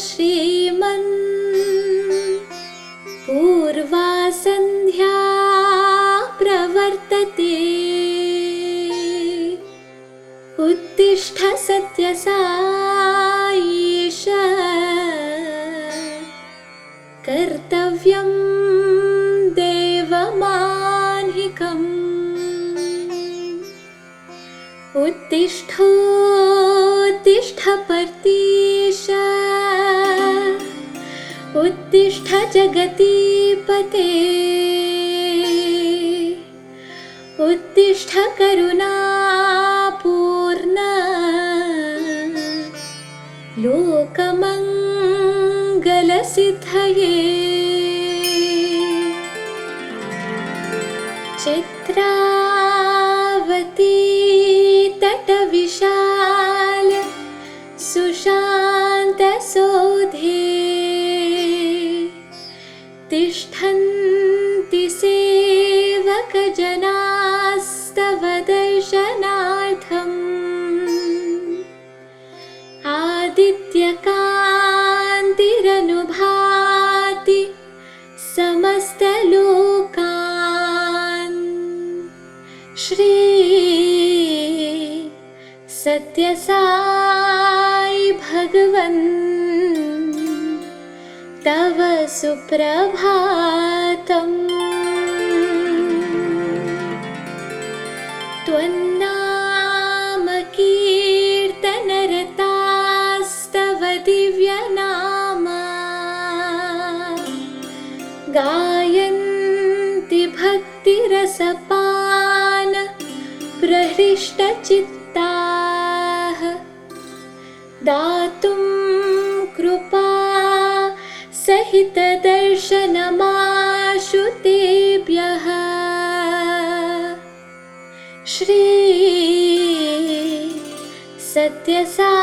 श्रीमन् पूर्वा सन्ध्या प्रवर्तते उत्तिष्ठ सत्यसाईश कर्तव्यं देवमान्हिकम् उत्तिष्ठोत्तिष्ठ पर्तीश उत्तिष्ठ जगतीपते उत्तिष्ठ करुणापूर्ण लोकमङ्गलसिद्धये चित्रावती तटविशाल सुशान्तसौधे तिष्ठन्ति सेवकजनास्तव दर्शनार्थम् आदित्यकान्तिरनुभाति समस्तलोकान् श्री सत्यसाई भगवन् तव सुप्रभातम् त्वन्नाम कीर्तनरतास्तव दिव्यनाम गायन्ति भक्तिरसपान प्रहृष्टचित्ताः दातुं कृपा सहित दर्शनमाशु तेभ्यः श्री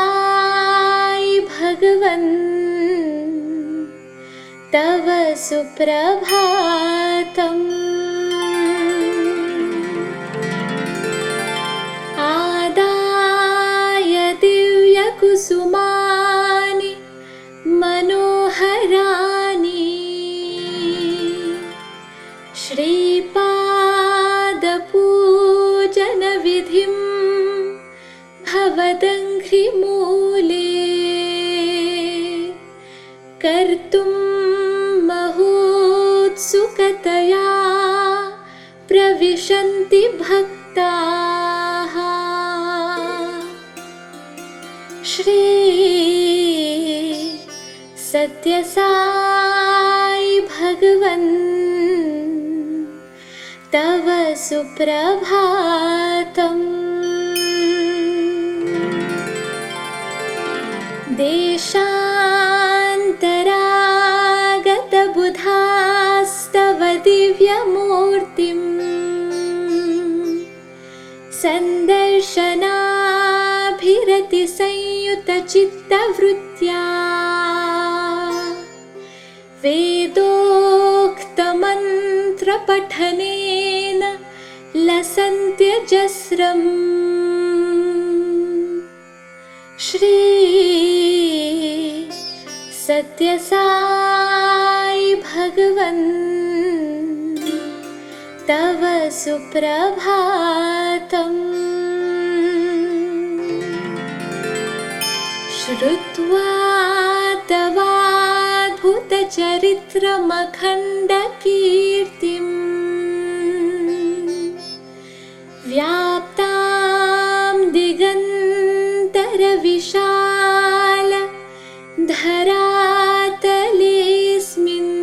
सत्यसाई भगवन् तव सुप्रभातम् आदाय दिव्यकुसुमानि मनोहराणि श्रीपादपूजनविधिं भवदङ्घ्रिमूले कर्तुं महोत्सुकतया प्रविशन्ति भक्ताः श्री सत्यसाई भगवन् तव सुप्रभातम् देशान्तरागतबुधास्तव दिव्यमूर्तिम् सन्दर्शनाभिरतिसंयुतचित्तवृत्त्या वेदोक्तमन्त्रपठनेन लसन्त्यजस्रम् श्री सत्यसाई भगवन् तव सुप्रभातम् श्रुत्वा तवाद्भुतचरित्रमखण्डकीर्तिम् व्याप्तां दिगन्तरविशाल धरातलेऽस्मिन्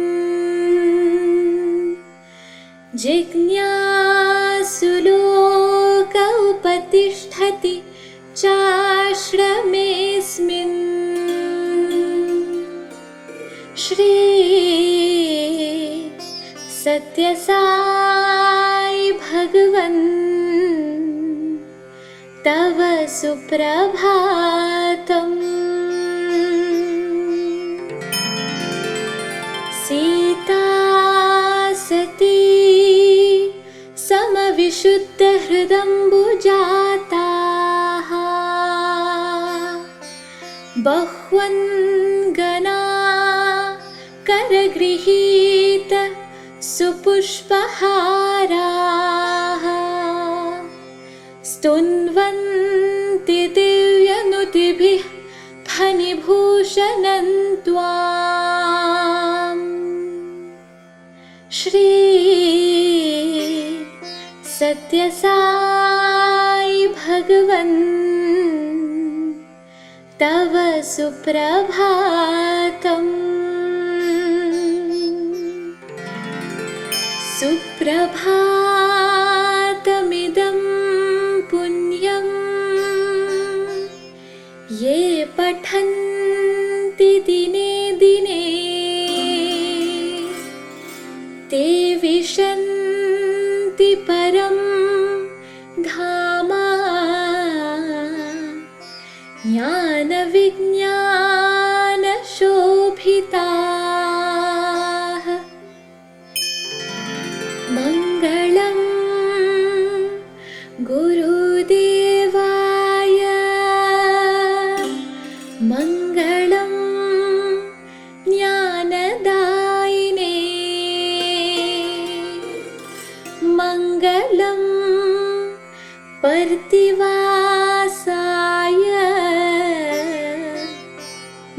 जिज्ञासुलोक उपतिष्ठति चाश्रमेऽस्मिन् श्री सत्यसाई भगवन् तव सुप्रभातम् सीता सती समविशुद्धहृदम्बुजाता बहु सुह्वन्गना करगृहीत सुपुष्पहाराः स्तुन्वन्ति दिव्यनुतिभिः फणिभूषणं त्वाम्। श्री सत्य साई भगवन् तव सुप्रभातम्। सुप्रभातमिदं पुण्यं ये पठन्ति दिने दिने ते विशन्ति परं धाम ज्ञानविज्ञानशोभिताः। मङ्गलं गुरुदेवाय मङ्गलं ज्ञानदायिने मङ्गलं पर्तिवासाय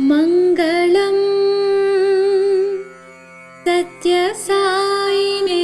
मङ्गलं सत्यसायिने।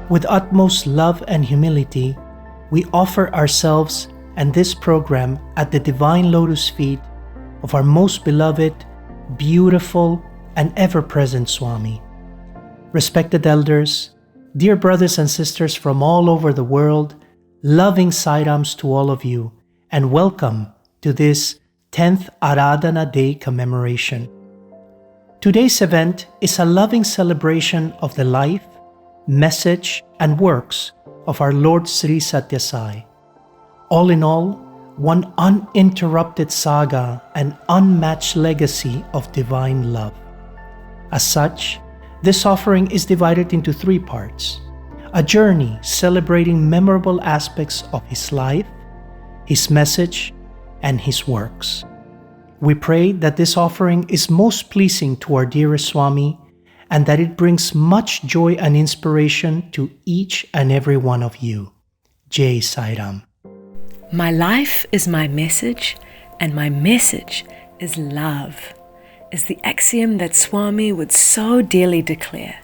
With utmost love and humility, we offer ourselves and this program at the divine lotus feet of our most beloved, beautiful, and ever-present Swami. Respected elders, dear brothers and sisters from all over the world, loving Sairams to all of you, and welcome to this 10th Aradhana Day commemoration. Today's event is a loving celebration of the life, message and works of our Lord Sri Sathya Sai. All in all, one uninterrupted saga and unmatched legacy of divine love. As such, this offering is divided into 3 parts: a journey celebrating memorable aspects of his life, his message, and his works. We pray that this offering is most pleasing to our dearest Swami and that it brings much joy and inspiration to each and every one of you. Jai Sairam. My life is my message, and my message is love, is the axiom that Swami would so dearly declare.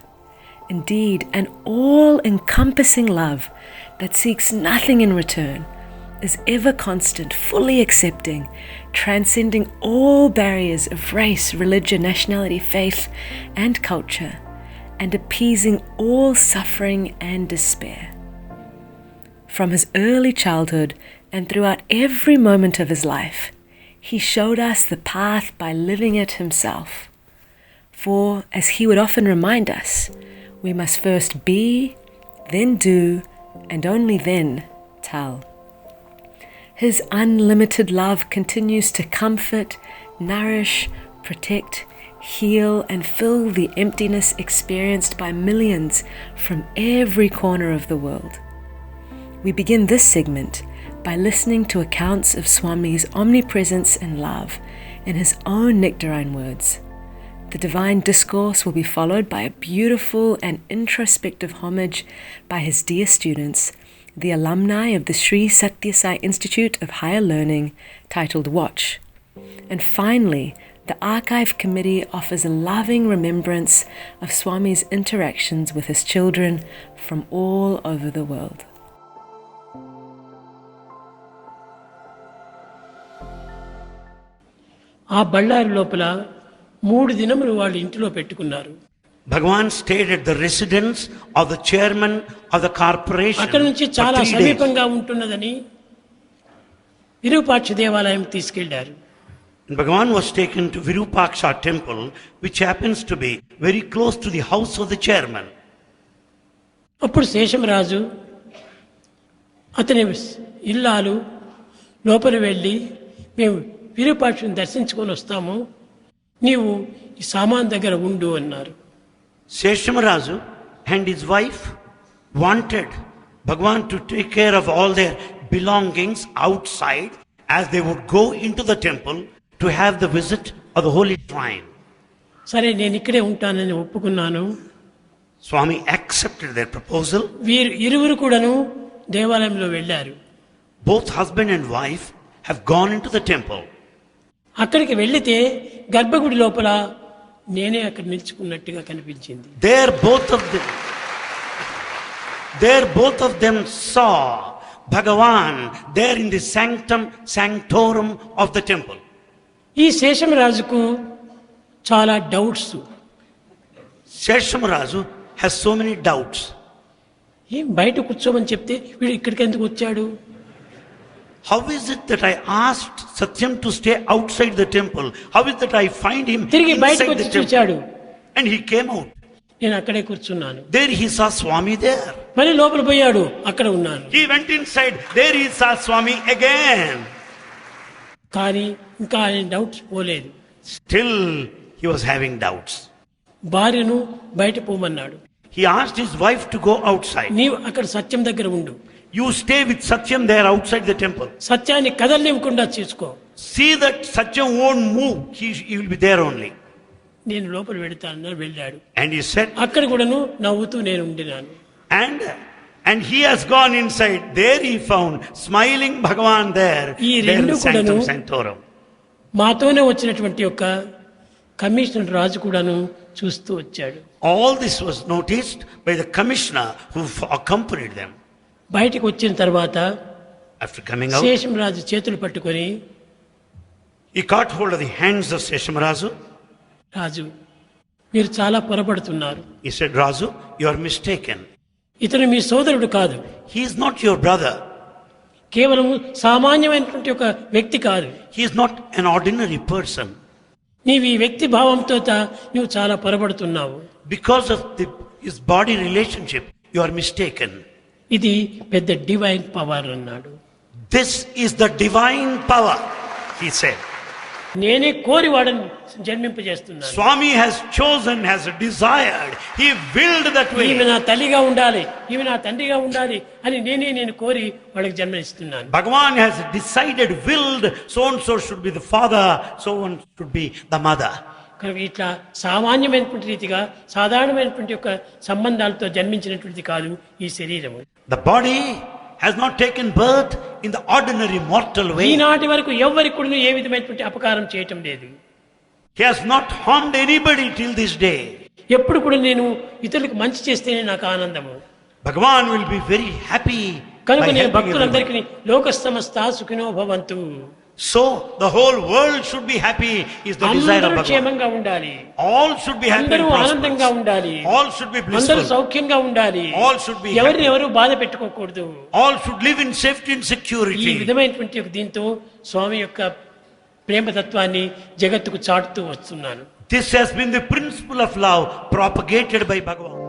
Indeed, an all-encompassing love that seeks nothing in return, is ever constant, fully accepting, transcending all barriers of race, religion, nationality, faith, and culture, and appeasing all suffering and despair. From his early childhood and throughout every moment of his life, he showed us the path by living it himself. For, as he would often remind us, we must first be, then do, and only then tell. His unlimited love continues to comfort, nourish, protect, heal, and fill the emptiness experienced by millions from every corner of the world. We begin this segment by listening to accounts of Swami's omnipresence and love in his own nectarine words. The divine discourse will be followed by a beautiful and introspective homage by his dear students, the alumni of the Sri Sathya Sai Institute of Higher Learning, titled Watch. And finally, the Archive Committee offers a loving remembrance of Swami's interactions with his children from all over the world. ఆ బళ్ళారి లోపల 3 దినములు వాళ్ళు ఇంటిలో పెట్టుకున్నారు. Bhagawan stayed at the residence of the chairman of the corporation. అక్కడ నుంచి చాలా సమీపంగా ఉంటున్నదని విరూపాక్ష దేవాలయం తీసుకెళ్లారు. And Bhagavan was taken to Virupaksha temple, which happens to be very close to the house of the chairman. అప్పుడు శేషమరాజు అతని ఇల్లాలు లోపలి వెళ్ళి మేము విరూపాక్షుని దర్శించుకొని వస్తాము, నీవు ఈ సామాన్ దగ్గర ఉండు అన్నారు. Seshamarazu and his wife wanted Bhagavan to take care of all their belongings outside as they would go into the temple to have the visit of the holy shrine. సరే, నేను ఇక్కడే ఉంటానని ఒప్పుకున్నాను. Swami accepted their proposal. వీరు ఇరువురు కూడాను దేవాలయంలో వెళ్ళారు. Both husband and wife have gone into the temple. అక్కడికి వెళ్లితే గర్భగుడి లోపల నేనే అక్కడ నిల్చుకున్నట్టుగా కనిపించింది. There both of them saw Bhagavan there in the sanctorum of the temple. ఈ శేషమరాజుకు చాలా doubts. Seshamarazu has so many doubts. ఏం బయట కూర్చోమని చెప్తే వీడు ఇక్కడికి ఎందుకు వచ్చాడు? How is it that I asked Satyam to stay outside the temple? How is it that I find him తిరిగి బయటకు inside the వచ్చి చూచాడు. temple? And he came out. నేను అక్కడే కూర్చున్నాను. There he saw Swami there. మళ్ళీ లోపల పోయాడు, అక్కడ ఉన్నాను. He went inside. There he saw Swami again. కానీ ఇంకా ఆయన డౌట్స్ పోలేదు. Still he was having doubts. భార్యను బయట పోమన్నాడు. He asked his wife to go outside. నీవు అక్కడ సత్యం దగ్గర ఉండు, You stay with Satyam there outside the temple. సత్యాన్ని కదలనివ్వకుండా చూసుకో. See that Satyam won't move. He will be there only. నేను లోపల వెళ్తానని వెళ్ళాడు. And he said, అక్కడ కూడాను నవ్వుతూ నేను ఉండినాను. and he has gone inside. There he found smiling Bhagavan there. ఈ There in రెండు the sanctum కూడాను sanctorum. మాతోనే వచ్చినటువంటి యొక్క కమిషనర్ రాజు కూడాను చూస్తూ వచ్చాడు. All this was noticed by the commissioner who accompanied them. బయటికి వచ్చిన తర్వాత After coming out, శేషం రాజు చేతులు పట్టుకొని, he caught hold of the hands of Seshamarazu. రాజు మీరు చాలా పొరపడుతున్నారు. He said, Razu, you are mistaken. ఇతను మీ సోదరుడు కాదు, He is not your brother. కేవలం సామాన్యమైనటువంటి ఒక వ్యక్తి కాదు. He is not an ordinary person. నీవు ఈ వ్యక్తి భావంతో నువ్వు చాలా పొరపడుతున్నావు. Because of his body relationship, you are mistaken. ఇది పెద్ద డివైన్ పవర్ అన్నాడు. This is the divine power, he said. నేనే కోరి వాడని జన్మింపజేస్తున్నాను. Swami has chosen, has desired. He willed that way. ఈమె నా తల్లిగా ఉండాలి, ఈమె నా తండ్రిగా ఉండాలి అని నేను కోరి వాళ్ళకి జన్మనిస్తున్నాను. Bhagavan has decided, willed, so and so should be the father, so and should be the mother. కనుక ఇట్లా సామాన్యమైనటువంటి రీతిగా సాధారణమైనటువంటి యొక్క సంబంధాలతో జన్మించినటువంటిది కాదు ఈ శరీరము. The body has not taken birth in the ordinary mortal way. ఈనాటి వరకు ఎవరికి కూడా ఏ విధమైనటువంటి అపకారం చేయటం లేదు. He has not harmed anybody till this day. ఎప్పుడు కూడా నేను ఇతరులకు మంచి చేస్తేనే నాకు ఆనందము. Bhagavan will be very happy కనుక by నేను helping భక్తులందరికీ everyone. లోక సమస్త సుఖినో భవంతు, So the whole world should be happy is the desire of అందరూ Bhagavan. క్షేమంగా ఉండాలి, All should be happy అందరూ and ఆనందంగా prosperous. ఉండాలి, All should be అందరూ blissful. సౌఖ్యంగా ఉండాలి, All should be ఎవరిని happy. ఎవరు బాధ పెట్టుకోకూడదు. All should live in safety and ఈ security. విధమైనటువంటి ఒక దీంతో స్వామి యొక్క ప్రేమతత్వాన్ని జగత్తుకు చాటుతూ వస్తున్నాను. This has been the principle of love propagated by Bhagavan.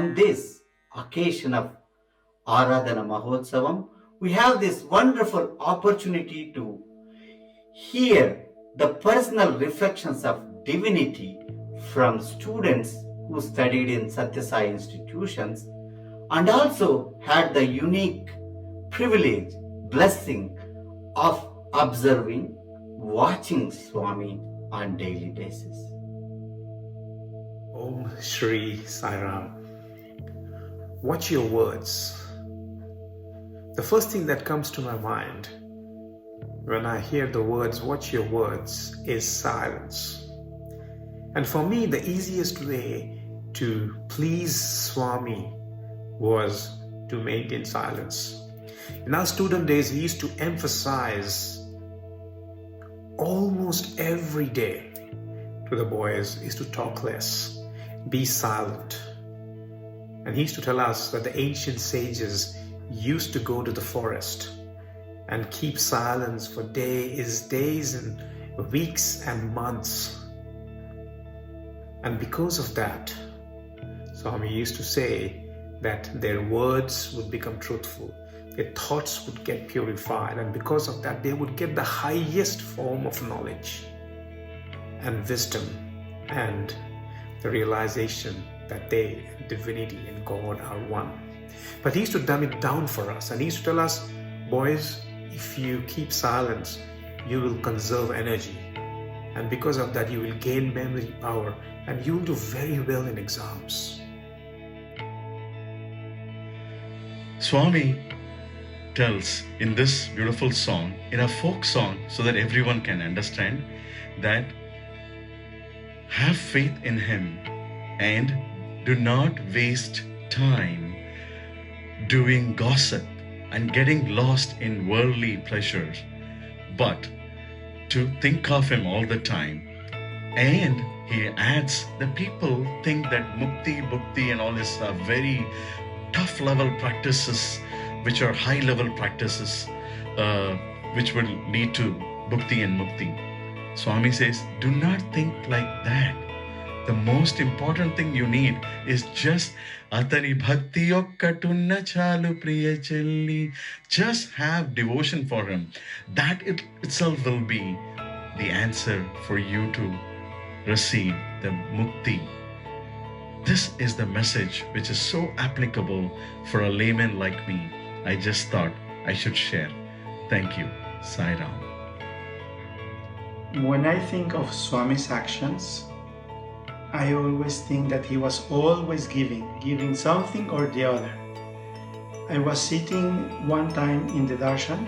on this occasion of Aradhana Mahotsavam, we have this wonderful opportunity to hear the personal reflections of divinity from students who studied in Sathya Sai institutions and also had the unique privilege, blessing of observing, watching Swami on daily basis. Om Shri Sai Ram. Watch your words. The first thing that comes to my mind when I hear the words, watch your words, is silence. And for me, the easiest way to please Swami was to maintain silence. In our student days, he used to emphasize almost every day to the boys is to talk less, be silent. And he used to tell us that the ancient sages used to go to the forest and keep silence for days and weeks and months. And because of that, Swami used to say that their words would become truthful, their thoughts would get purified, and because of that, they would get the highest form of knowledge and wisdom and the realization that they, divinity and God, are one. But he used to dumb it down for us, and he used to tell us, boys, if you keep silence, you will conserve energy. And because of that, you will gain memory power and you will do very well in exams. Swami tells in this beautiful song, in a folk song, so that everyone can understand, that have faith in him and do not waste time doing gossip and getting lost in worldly pleasures, but to think of him all the time. And he adds that people think that mukti, bhukti and all this are very tough level practices, which are high level practices, which will lead to bhukti and mukti. Swami says, do not think like that. The most important thing you need is just Atani bhakti okkatunna chalu priya chelli. Just have devotion for him. That itself will be the answer for you to receive the mukti. This is the message which is so applicable for a layman like me. I just thought I should share. Thank you. Sai Ram. When I think of Swami's actions, I always think that he was always giving something or the other. I was sitting one time in the darshan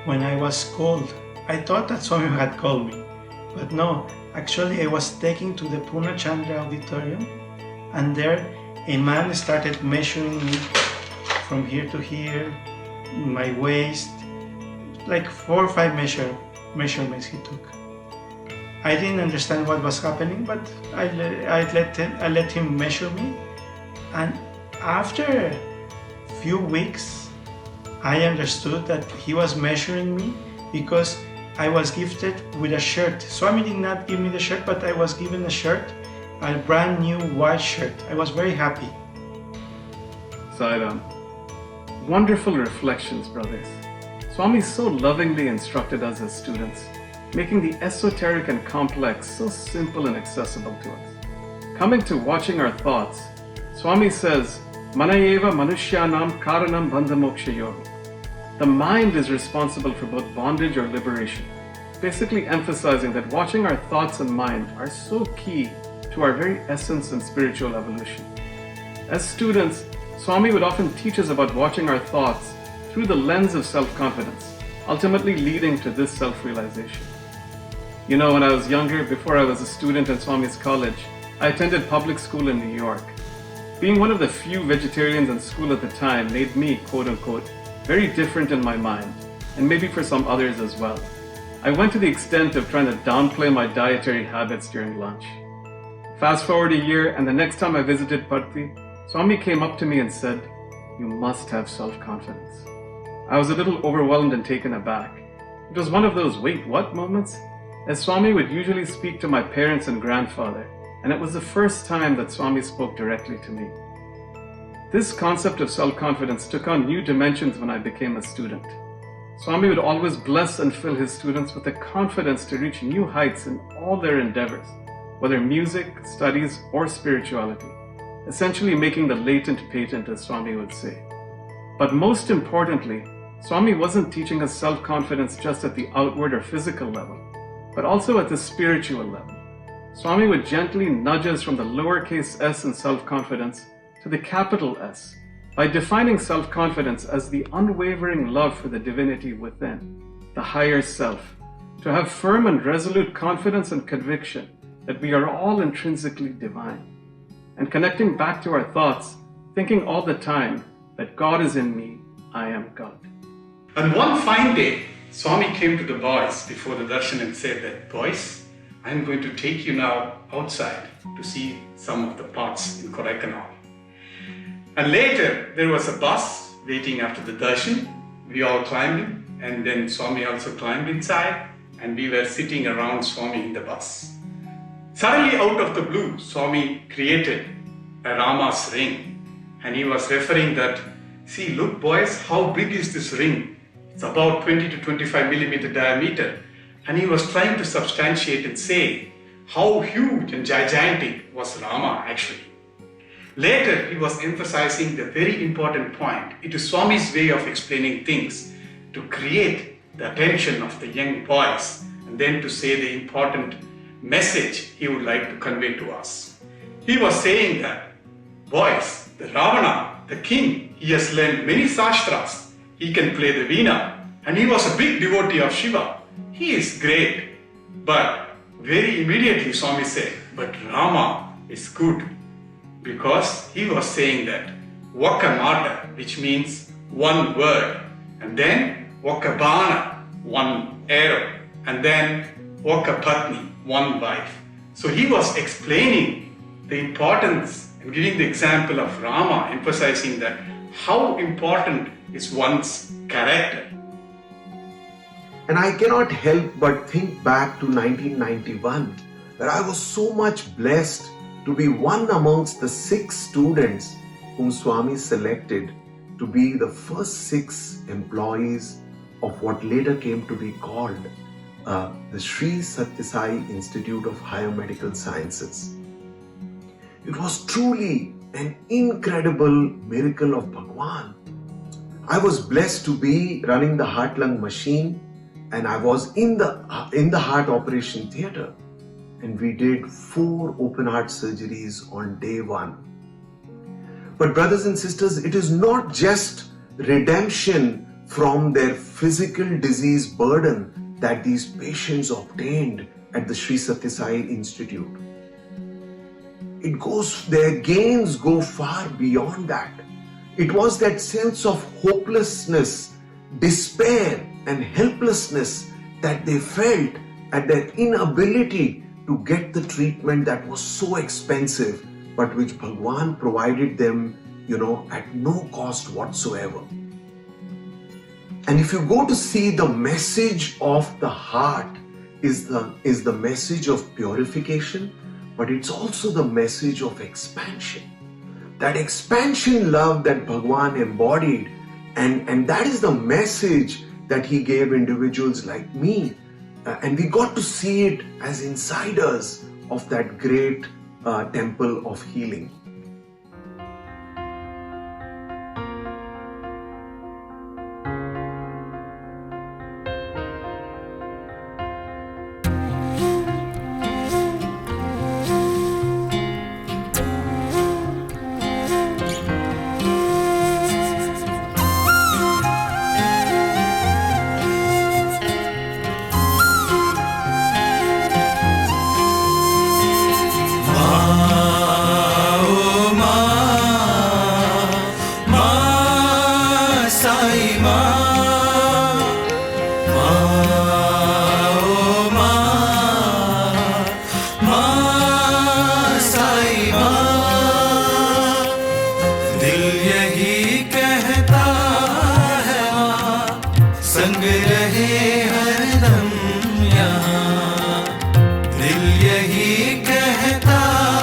when I was called. I thought that Swami had called me, but no, actually I was taken to the Purna Chandra auditorium, and there a man started measuring me from here to here, my waist, like 4 or 5 measurements he took. I didn't understand what was happening, but I let him measure me, and after a few weeks I understood that he was measuring me because I was gifted with a shirt. Swami did not give me the shirt, but I was given a shirt, a brand new white shirt. I was very happy. Sai Ram. Wonderful reflections, brothers. Swami so lovingly instructed us as students, making the esoteric and complex so simple and accessible to us. Coming to watching our thoughts, Swami says, Manayeva manushyanam karanam bandhamokshayoga. The mind is responsible for both bondage or liberation, basically emphasizing that watching our thoughts and mind are so key to our very essence and spiritual evolution. As students, Swami would often teach us about watching our thoughts through the lens of self-confidence, ultimately leading to this self-realization. You know, when I was younger, before I was a student at Swami's college, I attended public school in New York. Being one of the few vegetarians in school at the time made me, quote-unquote, very different in my mind, and maybe for some others as well. I went to the extent of trying to downplay my dietary habits during lunch. Fast forward a year, and the next time I visited Parthi, Swami came up to me and said, "You must have self-confidence." I was a little overwhelmed and taken aback. It was one of those wait what moments. As Swami would usually speak to my parents and grandfather, and it was the first time that Swami spoke directly to me. This concept of self-confidence took on new dimensions when I became a student. Swami would always bless and fill his students with the confidence to reach new heights in all their endeavors, whether music, studies, or spirituality, essentially making the latent patent, as Swami would say. But most importantly, Swami wasn't teaching us self-confidence just at the outward or physical level, but also at the spiritual level. Swami would gently nudge us from the lowercase s in self-confidence to the capital S, by defining self-confidence as the unwavering love for the divinity within, the higher self, to have firm and resolute confidence and conviction that we are all intrinsically divine, and connecting back to our thoughts, thinking all the time that God is in me, I am God. And one fine day, Swami came to the boys before the darshan and said that, boys, I'm going to take you now outside to see some of the pots in Kodaikanal. And later, there was a bus waiting after the darshan. We all climbed in, and then Swami also climbed inside, and we were sitting around Swami in the bus. Suddenly, out of the blue, Swami created a Rama's ring, and he was referring that, see, look boys, how big is this ring? It's about 20 to 25 millimeter diameter. And he was trying to substantiate and say how huge and gigantic was Rama actually. Later, he was emphasizing the very important point. It is Swami's way of explaining things to create the attention of the young boys and then to say the important message he would like to convey to us. He was saying that, boys, the Ravana, the king, he has learned many sastras. He can play the veena, and he was a big devotee of Shiva. He is great. But very immediately Swami said, but Rama is good, because he was saying that Vakamata, which means one word, and then Vakabana, one arrow, and then Vakapatni, one wife. So he was explaining the importance and giving the example of Rama, emphasizing that how important is one's character. And I cannot help but think back to 1991, where I was so much blessed to be one amongst the 6 students whom Swami selected to be the first 6 employees of what later came to be called the Sri Sathya Sai Institute of Higher Medical Sciences. It was truly an incredible miracle of Bhagawan. I was blessed to be running the heart-lung machine, and I was in the heart operation theatre, and we did 4 open heart surgeries on day 1. But brothers and sisters, it is not just redemption from their physical disease burden that these patients obtained at the Sri Sathya Sai Institute. Their gains go far beyond that. It was that sense of hopelessness, despair, and helplessness that they felt at their inability to get the treatment that was so expensive, but which Bhagawan provided them, at no cost whatsoever. And if you go to see, the message of the heart is the message of purification, but it's also the message of expansion. That expansion love that Bhagawan embodied, and that is the message that he gave individuals like me. And we got to see it as insiders of that great temple of healing. दिल यही कहता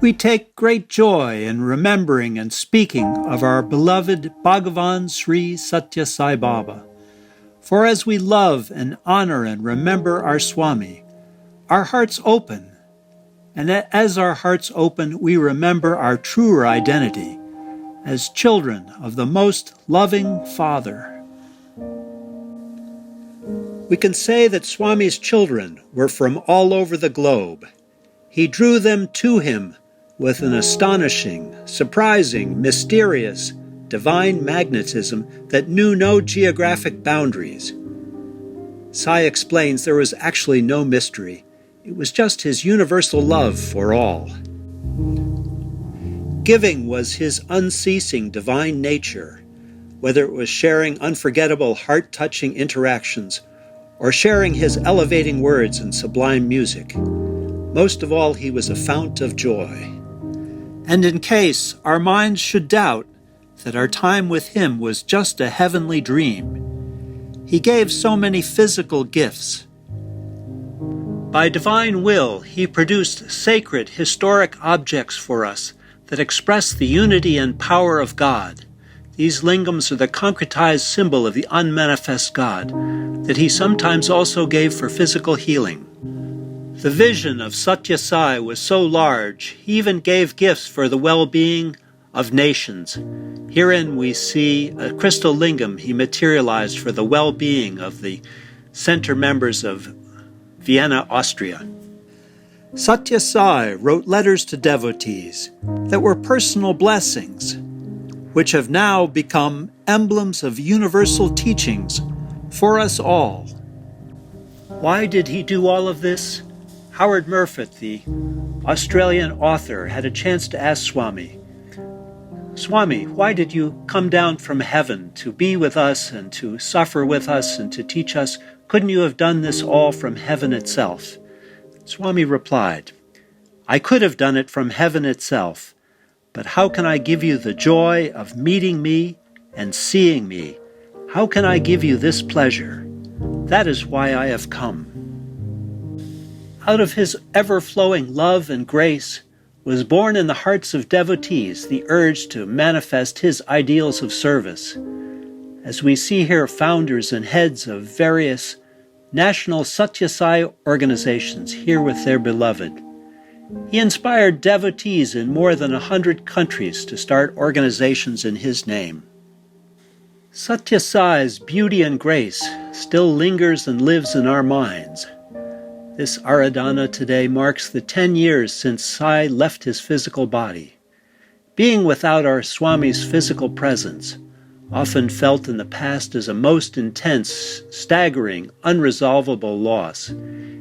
We take great joy in remembering and speaking of our beloved Bhagawan Sri Sathya Sai Baba. For as we love and honor and remember our Swami, our hearts open, and as our hearts open, we remember our truer identity as children of the most loving Father. We can say that Swami's children were from all over the globe. He drew them to him with an astonishing, surprising, mysterious, divine magnetism that knew no geographic boundaries. Sai explains there was actually no mystery. It was just his universal love for all. Giving was his unceasing divine nature, whether it was sharing unforgettable, heart-touching interactions or sharing his elevating words and sublime music. Most of all, he was a fount of joy. And in case our minds should doubt that our time with him was just a heavenly dream, he gave so many physical gifts. By divine will, he produced sacred, historic objects for us that express the unity and power of God. These lingams are the concretized symbol of the unmanifest God that he sometimes also gave for physical healing. The vision of Sathya Sai was so large, he even gave gifts for the well-being of nations. Herein we see a crystal lingam he materialized for the well-being of the center members of Vienna, Austria. Sathya Sai wrote letters to devotees that were personal blessings, which have now become emblems of universal teachings for us all. Why did he do all of this? Howard Murfitt, the Australian author, had a chance to ask Swami, "Swami, why did you come down from heaven to be with us and to suffer with us and to teach us? Couldn't you have done this all from heaven itself?" Swami replied, "I could have done it from heaven itself, but how can I give you the joy of meeting me and seeing me? How can I give you this pleasure? That is why I have come." Out of his ever-flowing love and grace was born in the hearts of devotees the urge to manifest his ideals of service. As we see here, founders and heads of various national Sathya Sai organizations here with their beloved. He inspired devotees in more than 100 countries to start organizations in his name. Sathya Sai's beauty and grace still lingers and lives in our minds. This Aradhana today marks the 10 years since Sai left his physical body. Being without our Swami's physical presence, often felt in the past as a most intense, staggering, unresolvable loss,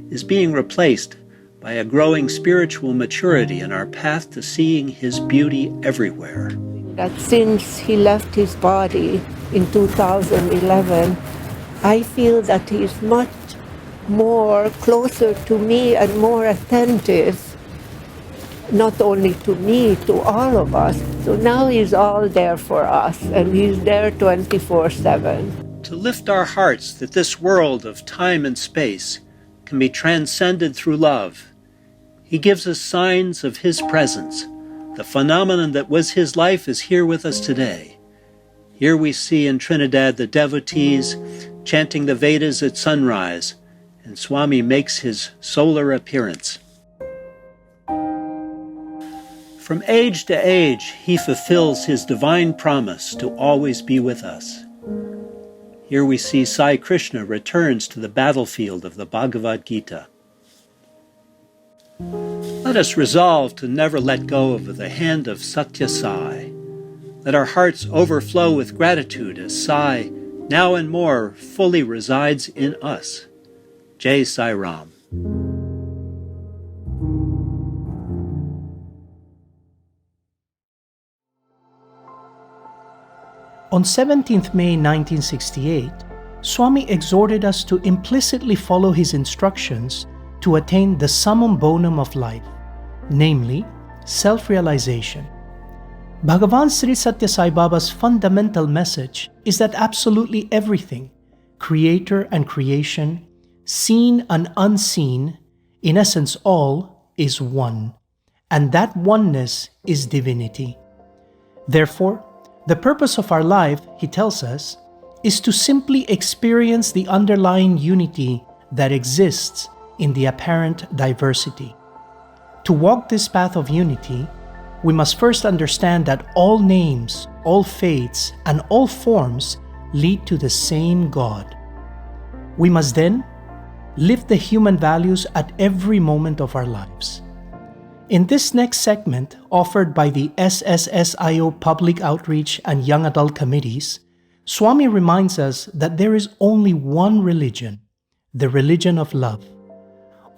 is being replaced by a growing spiritual maturity in our path to seeing his beauty everywhere. That since he left his body in 2011, I feel that he is much more closer to me and more attentive, not only to me, to all of us. So now he's all there for us, and he's there 24/7. To lift our hearts that this world of time and space can be transcended through love, he gives us signs of his presence. The phenomenon that was his life is here with us today. Here we see in Trinidad the devotees chanting the Vedas at sunrise, and Swami makes his solar appearance. From age to age, he fulfills his divine promise to always be with us. Here we see Sai Krishna returns to the battlefield of the Bhagavad Gita. Let us resolve to never let go of the hand of Sathya Sai. Let our hearts overflow with gratitude as Sai, now and more, fully resides in us. Jai Sai Ram. On 17th May 1968, Swami exhorted us to implicitly follow his instructions to attain the summum bonum of life, namely, self-realization. Bhagavan Sri Sathya Sai Baba's fundamental message is that absolutely everything, creator and creation, seen and unseen, in essence all, is one, and that oneness is divinity. Therefore, the purpose of our life, he tells us, is to simply experience the underlying unity that exists in the apparent diversity. To walk this path of unity, we must first understand that all names, all faiths, and all forms lead to the same God. We must then live the human values at every moment of our lives. In this next segment, offered by the SSSIO Public Outreach and Young Adult Committees, Swami reminds us that there is only one religion, the religion of love.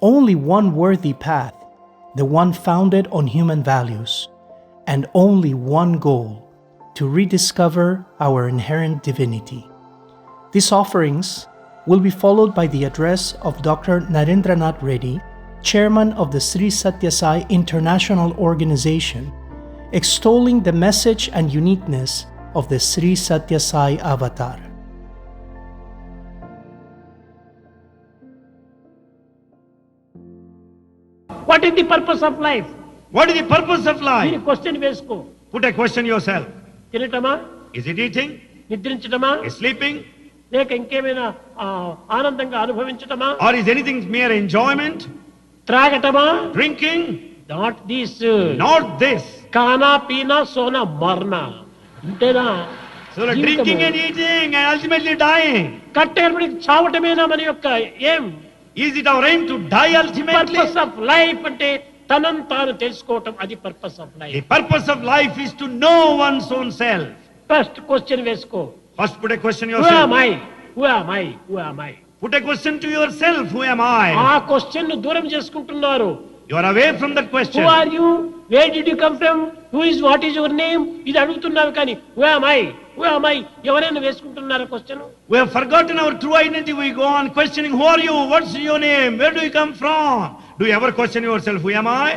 only one worthy path, the one founded on human values, and only one goal, to rediscover our inherent divinity. These offerings will be followed by the address of Dr. Narendranath Reddy, Chairman of the Sri Sathya Sai International Organization, extolling the message and uniqueness of the Sri Sathya Sai Avatar. What is the purpose of life? What is the purpose of life? మీరు question వేసుకో. Put a question yourself. తినటమా? Is it eating? నిద్రించటమా? Is sleeping? లేక ఇంకేమైనా ఆనందంగా అనుభవించటమా? Or is anything mere enjoyment? త్రాగటమా? Drinking? Not this. Not this. ఖానా పీనా Sona మర్నా. అంతేనా? So drinking and eating and ultimately dying. కట్టేపటికి చావటమేనా మన యొక్క ఏం? Is it our aim to die ultimately? Purpose of life అంటే తనను తాను తెలుసుకోవటం, అది purpose of life. The purpose of life is to know one's own self. First question వేసుకో. First put a question Who yourself. am I? Who am I? Who am I? Put a question to yourself. Who am I? ఆ question ను దూరం చేసుకుంటున్నారు. You are away from that question. Who are you? Where did you come from? Who is, what is your name? ఇది అడుగుతున్నారు కానీ who am I? Who am I? ఎవరైనా వేసుకుంటున్నారా question? We have forgotten our true identity. We go on questioning, who are you? What's your name? Where do you come from? Do you ever question yourself, who am I?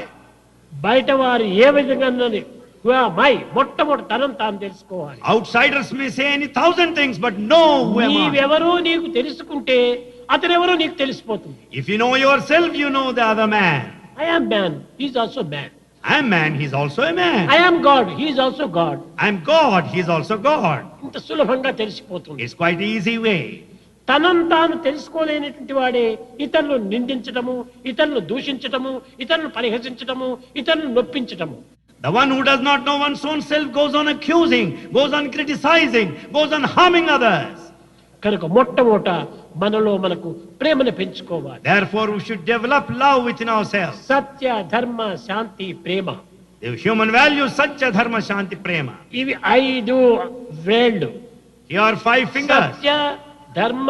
బయట వారు ఏ విధంగా అన్నది who am I? మొట్టమొదటి తనను తాను తెలుసుకోవాలి. Outsiders may say any thousand things, but know who am I. నీవెవరో నీకు తెలుసుకుంటే అతనెవరో నీకు తెలిసిపోతుంది. If you know yourself, you know the other man. I am man. He is also man. I am man. He is also a man. I am God. He is also God. I am God. He is also God. ఇంత సులభంగా తెలిసిపోతుంది. It's quite an easy way. తనను తాను తెలుసుకోలేనటువంటి వాడే ఇతరులను నిందించటము, ఇతరులను దూషించటము, ఇతరులను పరిహసించటము, ఇతరులను నొప్పించటము. The one who does not know one's own self goes on accusing, goes on criticizing, goes on harming others. కనుక మొట్టమొదట మనలో మనకు ప్రేమను పెంచుకోవాలి. Therefore we should develop love within ourselves. సత్య, ధర్మ, శాంతి, ప్రేమ. The human values, Satya, Dharma, Shanti, Prema. ఇవి 5 వేళ్ళు. Here are 5 fingers. సత్య, ధర్మ,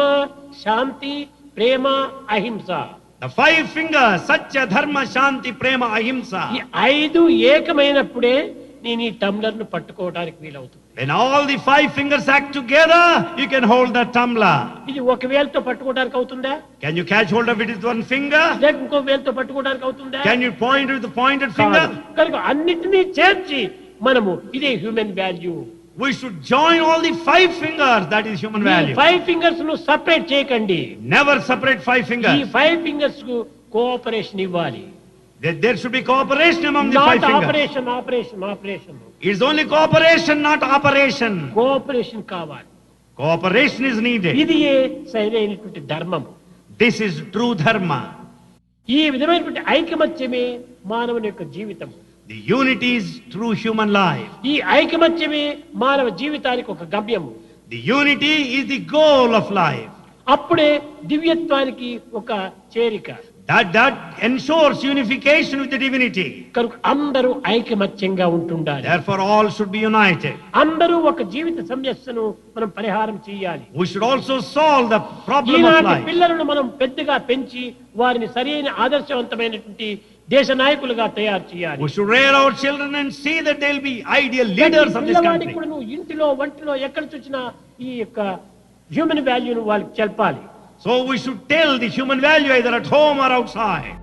శాంతి, ప్రేమ, అహింస. The 5 fingers, Satya, Dharma, Shanti, Prema, Ahimsa. ఈ 5 ఏకమైనప్పుడే నేను ఈ టంబ్లర్ ను పట్టుకోవడానికి వీలవుతుంది. When all the 5 fingers act together, you can hold the tumbler. ఇది ఒక వేలుతో పట్టుకోవడానికి అవుతుందా? Can you catch hold of it with one finger? లేక ఇంకో వేలుతో పట్టుకోవడానికి అవుతుందా? Can you point with the pointed finger? కనుక అన్నిటినీ చేర్చి మనము ఇదే human value. We should join all the 5 fingers, that is human value. 5 fingers ను సెపరేట్ చేయకండి. Never separate 5 ఈ fingers. 5 fingers కు కోఆపరేషన్ ఇవ్వాలి. There should be cooperation among the 5 fingers. Operation. It's only cooperation, not operation. Cooperation కావాలి. Cooperation is needed. ఇది సరైనటువంటి ధర్మము. This is true dharma. ఈ విధమైనటువంటి ఐకమత్యమే మానవుని యొక్క జీవితం. The unity is true human life. ఈ ఐకమత్యమే మానవ జీవితానికి ఒక గమ్యము. The unity is the goal of life. అప్పుడే దివ్యత్వానికి ఒక చేరిక. That ensures unification with the divinity. కనుక అందరూ ఐకమత్యంగా ఉంటుండాలి. Therefore all should be united. అందరూ ఒక జీవిత సమస్యను మనం పరిహారం చేయాలి. We should also solve the problem of life. పిల్లలను మనం పెద్దగా పెంచి వారిని సరైన ఆదర్శవంతమైనటువంటి దేశ నాయకులుగా తయారు చేయాలి. We should rear our children and see that they'll be ideal leaders of this country. ఇప్పుడు నువ్వు ఇంటిలో వంటిలో ఎక్కడ చూసినా ఈ యొక్క హ్యూమన్ వాల్యూను వాళ్ళకి చెప్పాలి. So we should tell the human value either at home or outside.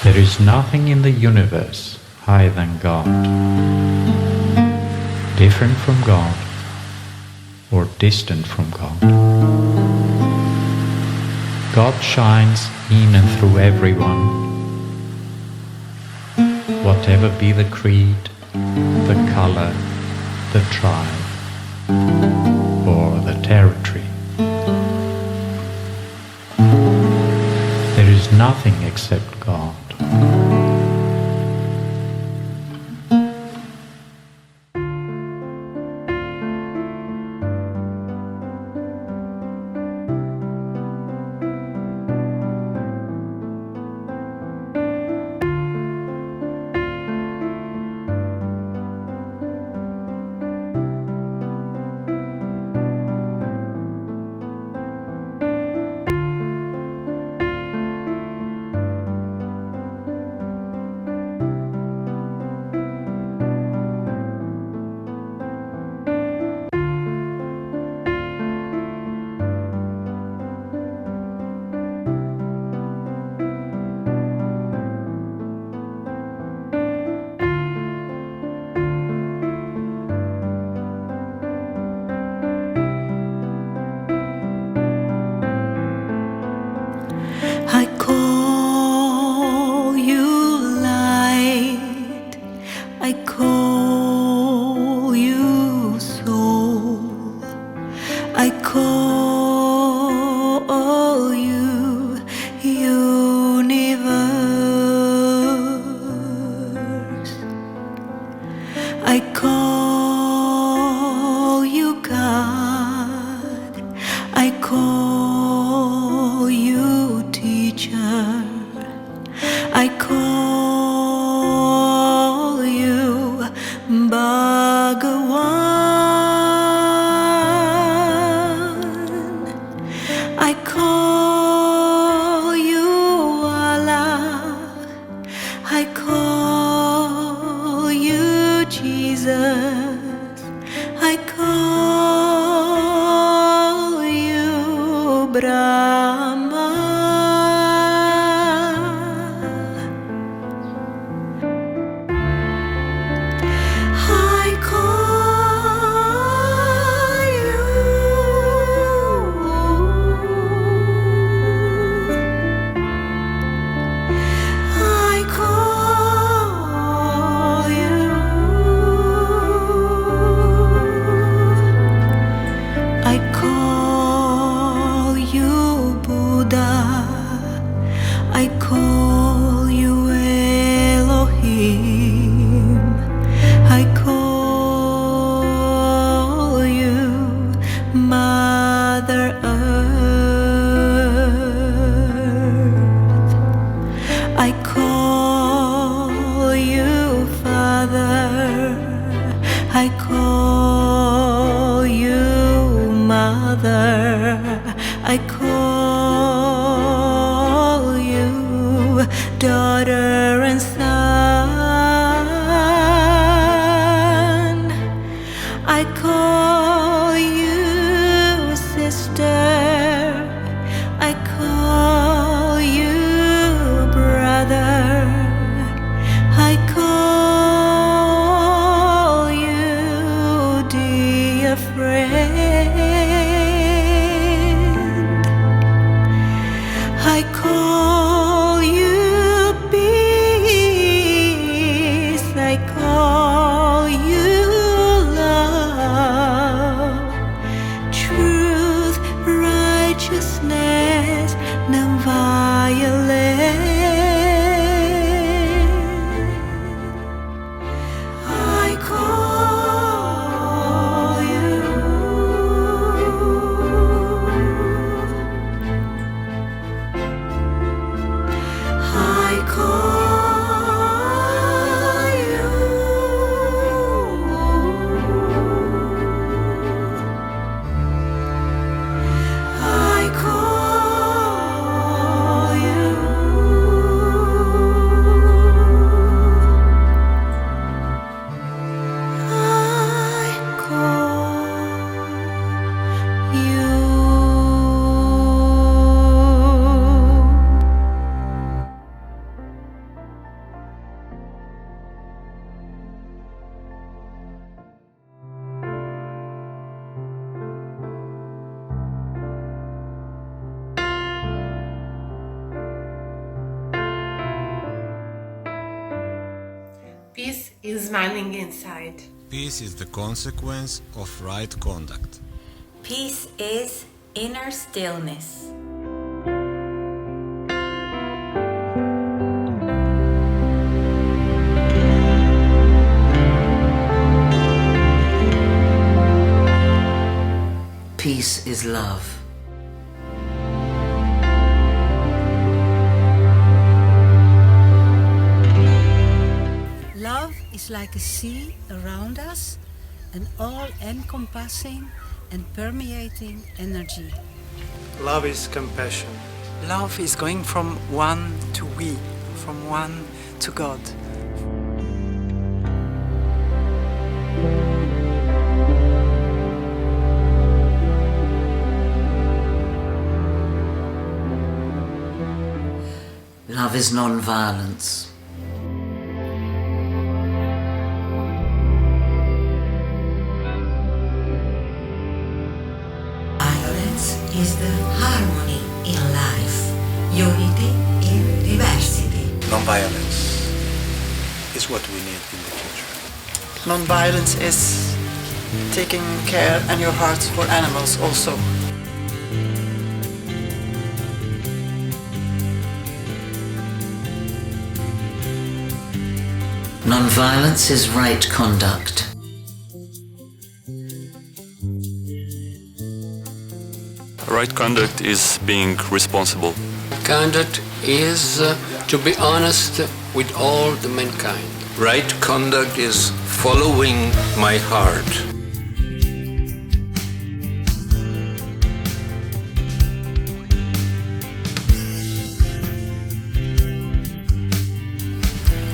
There is nothing in the universe higher than God, different from God, or distant from God. God shines in and through everyone, whatever be the creed the color, the tribe, or the territory. There is nothing except God. I call you light, I call you soul, I call you universe, I call you God, I call you teacher, I call you Bhagawan, I call you Allah, I call you Jesus, I call you Brahma, I call you, I call you, I call you Buddha, I call you Elohim, I call you Mother Earth, I call you Father, I call you Mother, I call you daughter and son, I call you sister, I call you brother, I call you is smiling inside. Peace is the consequence of right conduct. Peace is inner stillness. Peace is love. Love is like a sea around us, an all-encompassing and permeating energy. Love is compassion. Love is going from one to we, from one to God. Love is non-violence. Violence is the harmony in life, unity in diversity. Non-violence is what we need in the future. Non-violence is taking care and your hearts for animals also. Non-violence is right conduct. Right conduct is being responsible. Conduct is to be honest with all the mankind. Right conduct is following my heart.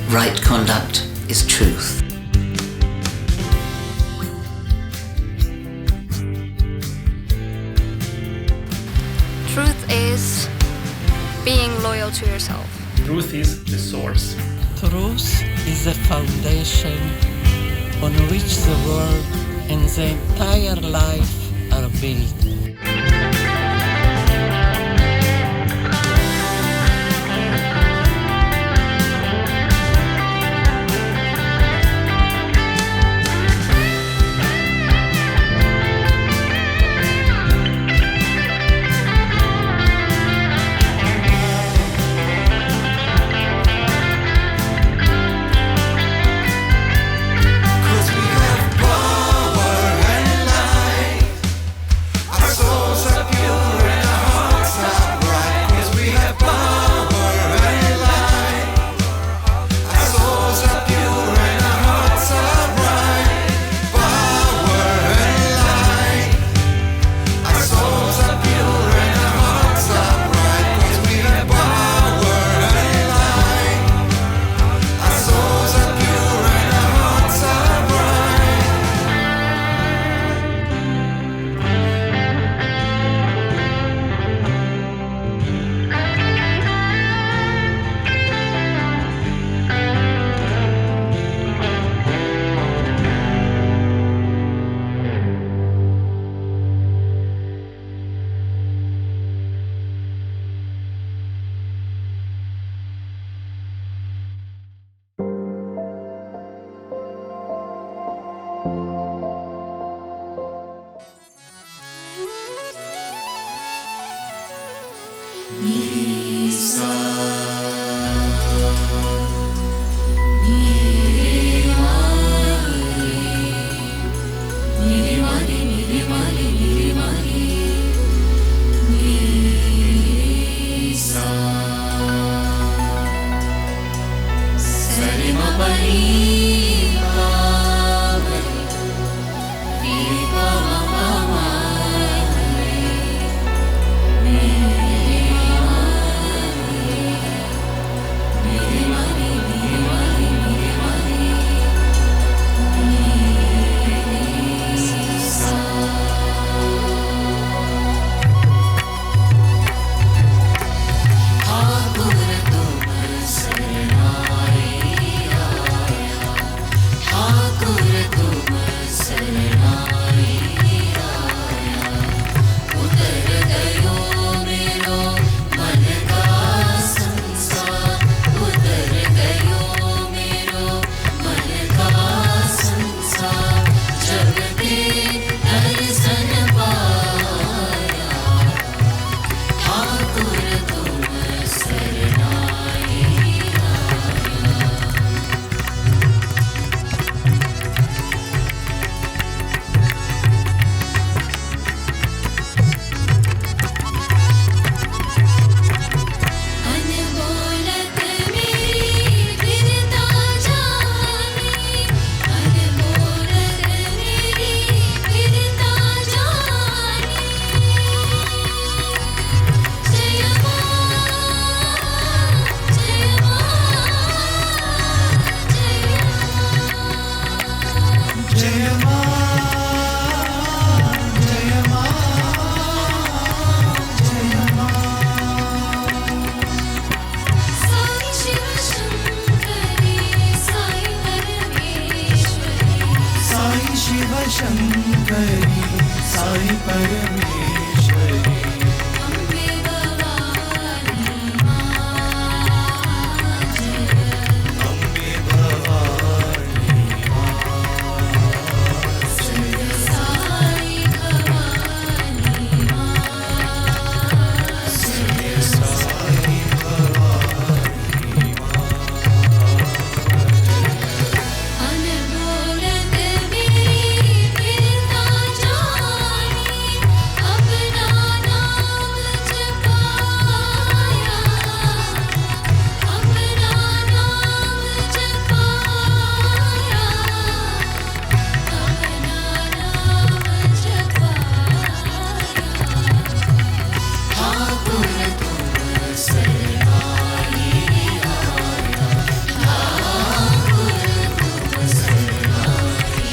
Right conduct is truth. Truth is being loyal to yourself. Truth is the source. Truth is the foundation on which the world and the entire life are built. Ni Shiv शङ्करी Sai परमेश्वरी अम्बे भवानी मां जय अम्बे भवानी सत्य साई भवानी सत्य साई भवानी अनबोलत मेरी कीर्तना जानी अपना नाम जपाया अपना नाम जपाया अपना नाम जपाया ठाकुर तुम सरनाई आया ठाकुर तुम सरनाई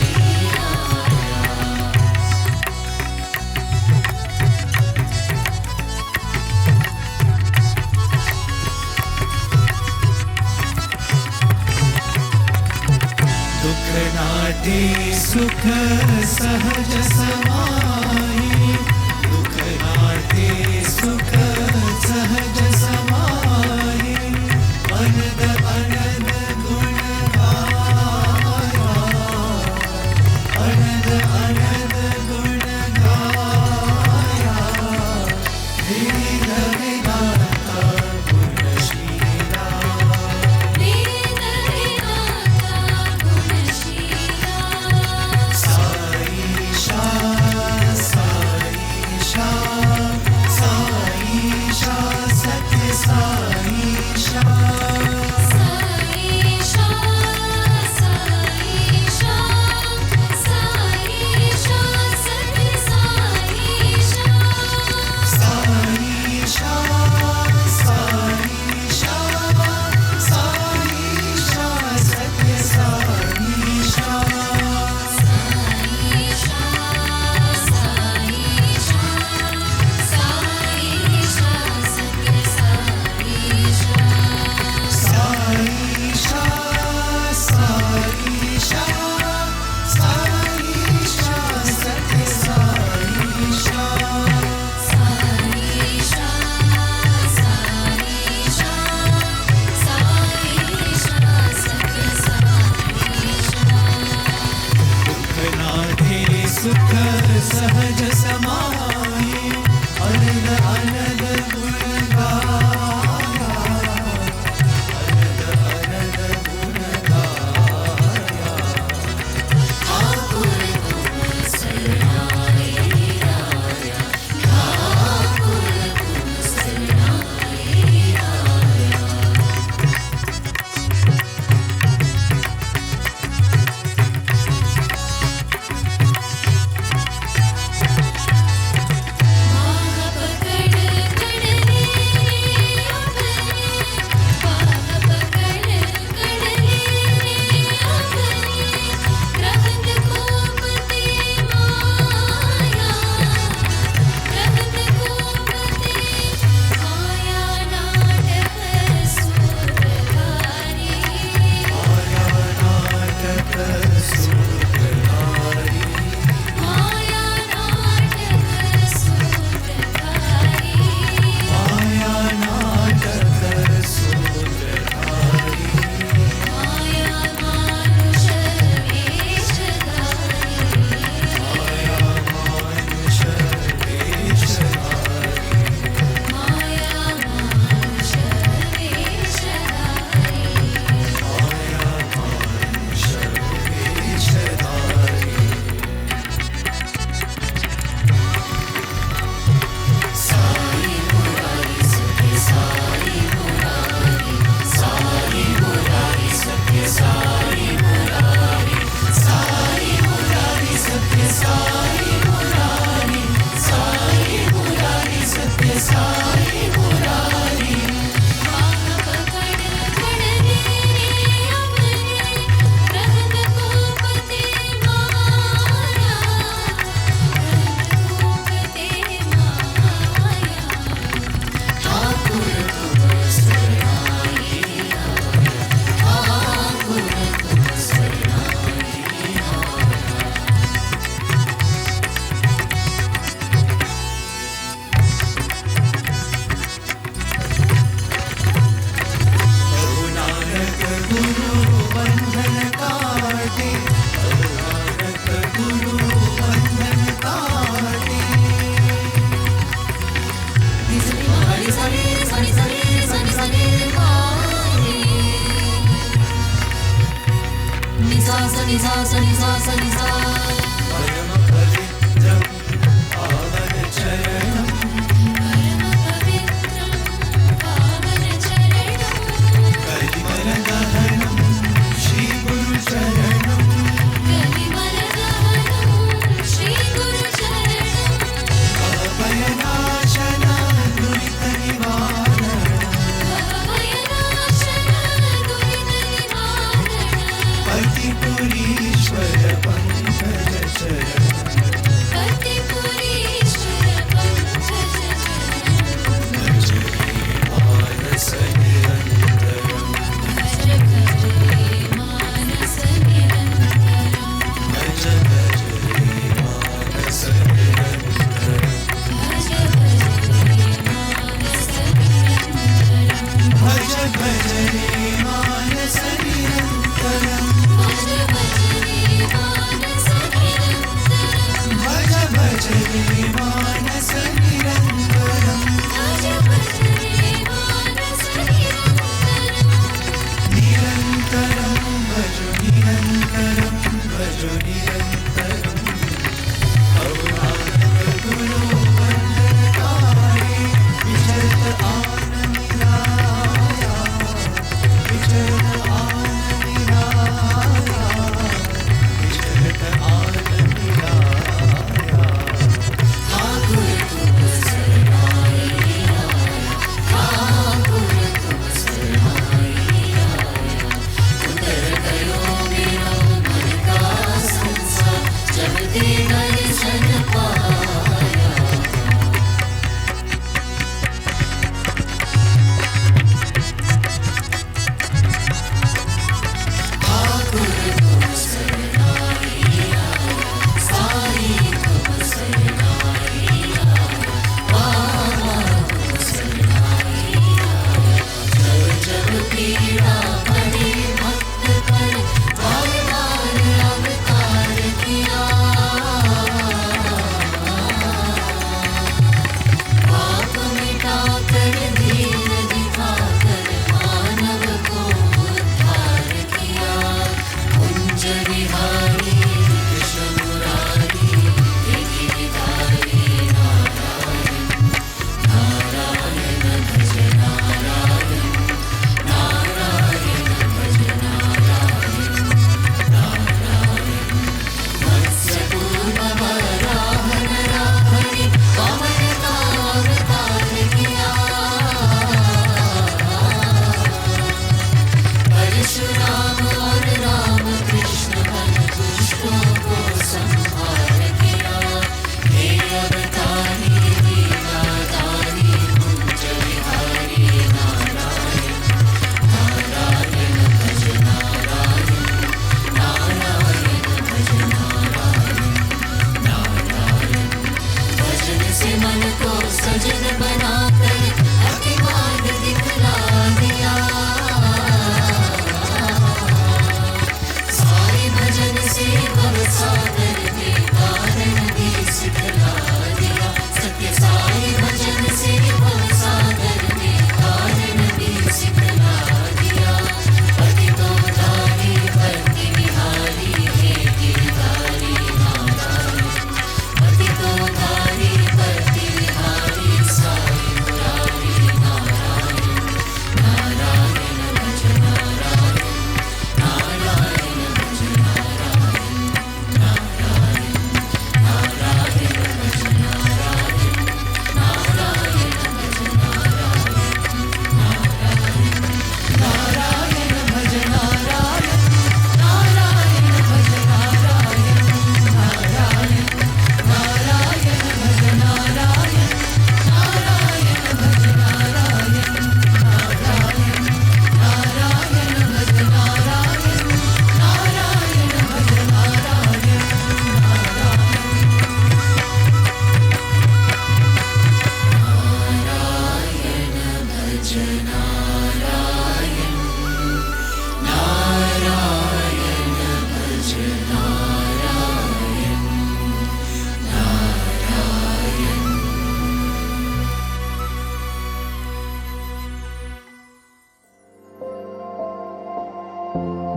दुख नाटे सुख सहज समाई दुख नाटे सुख सहज समाई अनद अनद गुण गाया अनद अनद गुण गाया वेद वेदांता गुणशीला वेद वेदांता गुणशीला साई शा Sai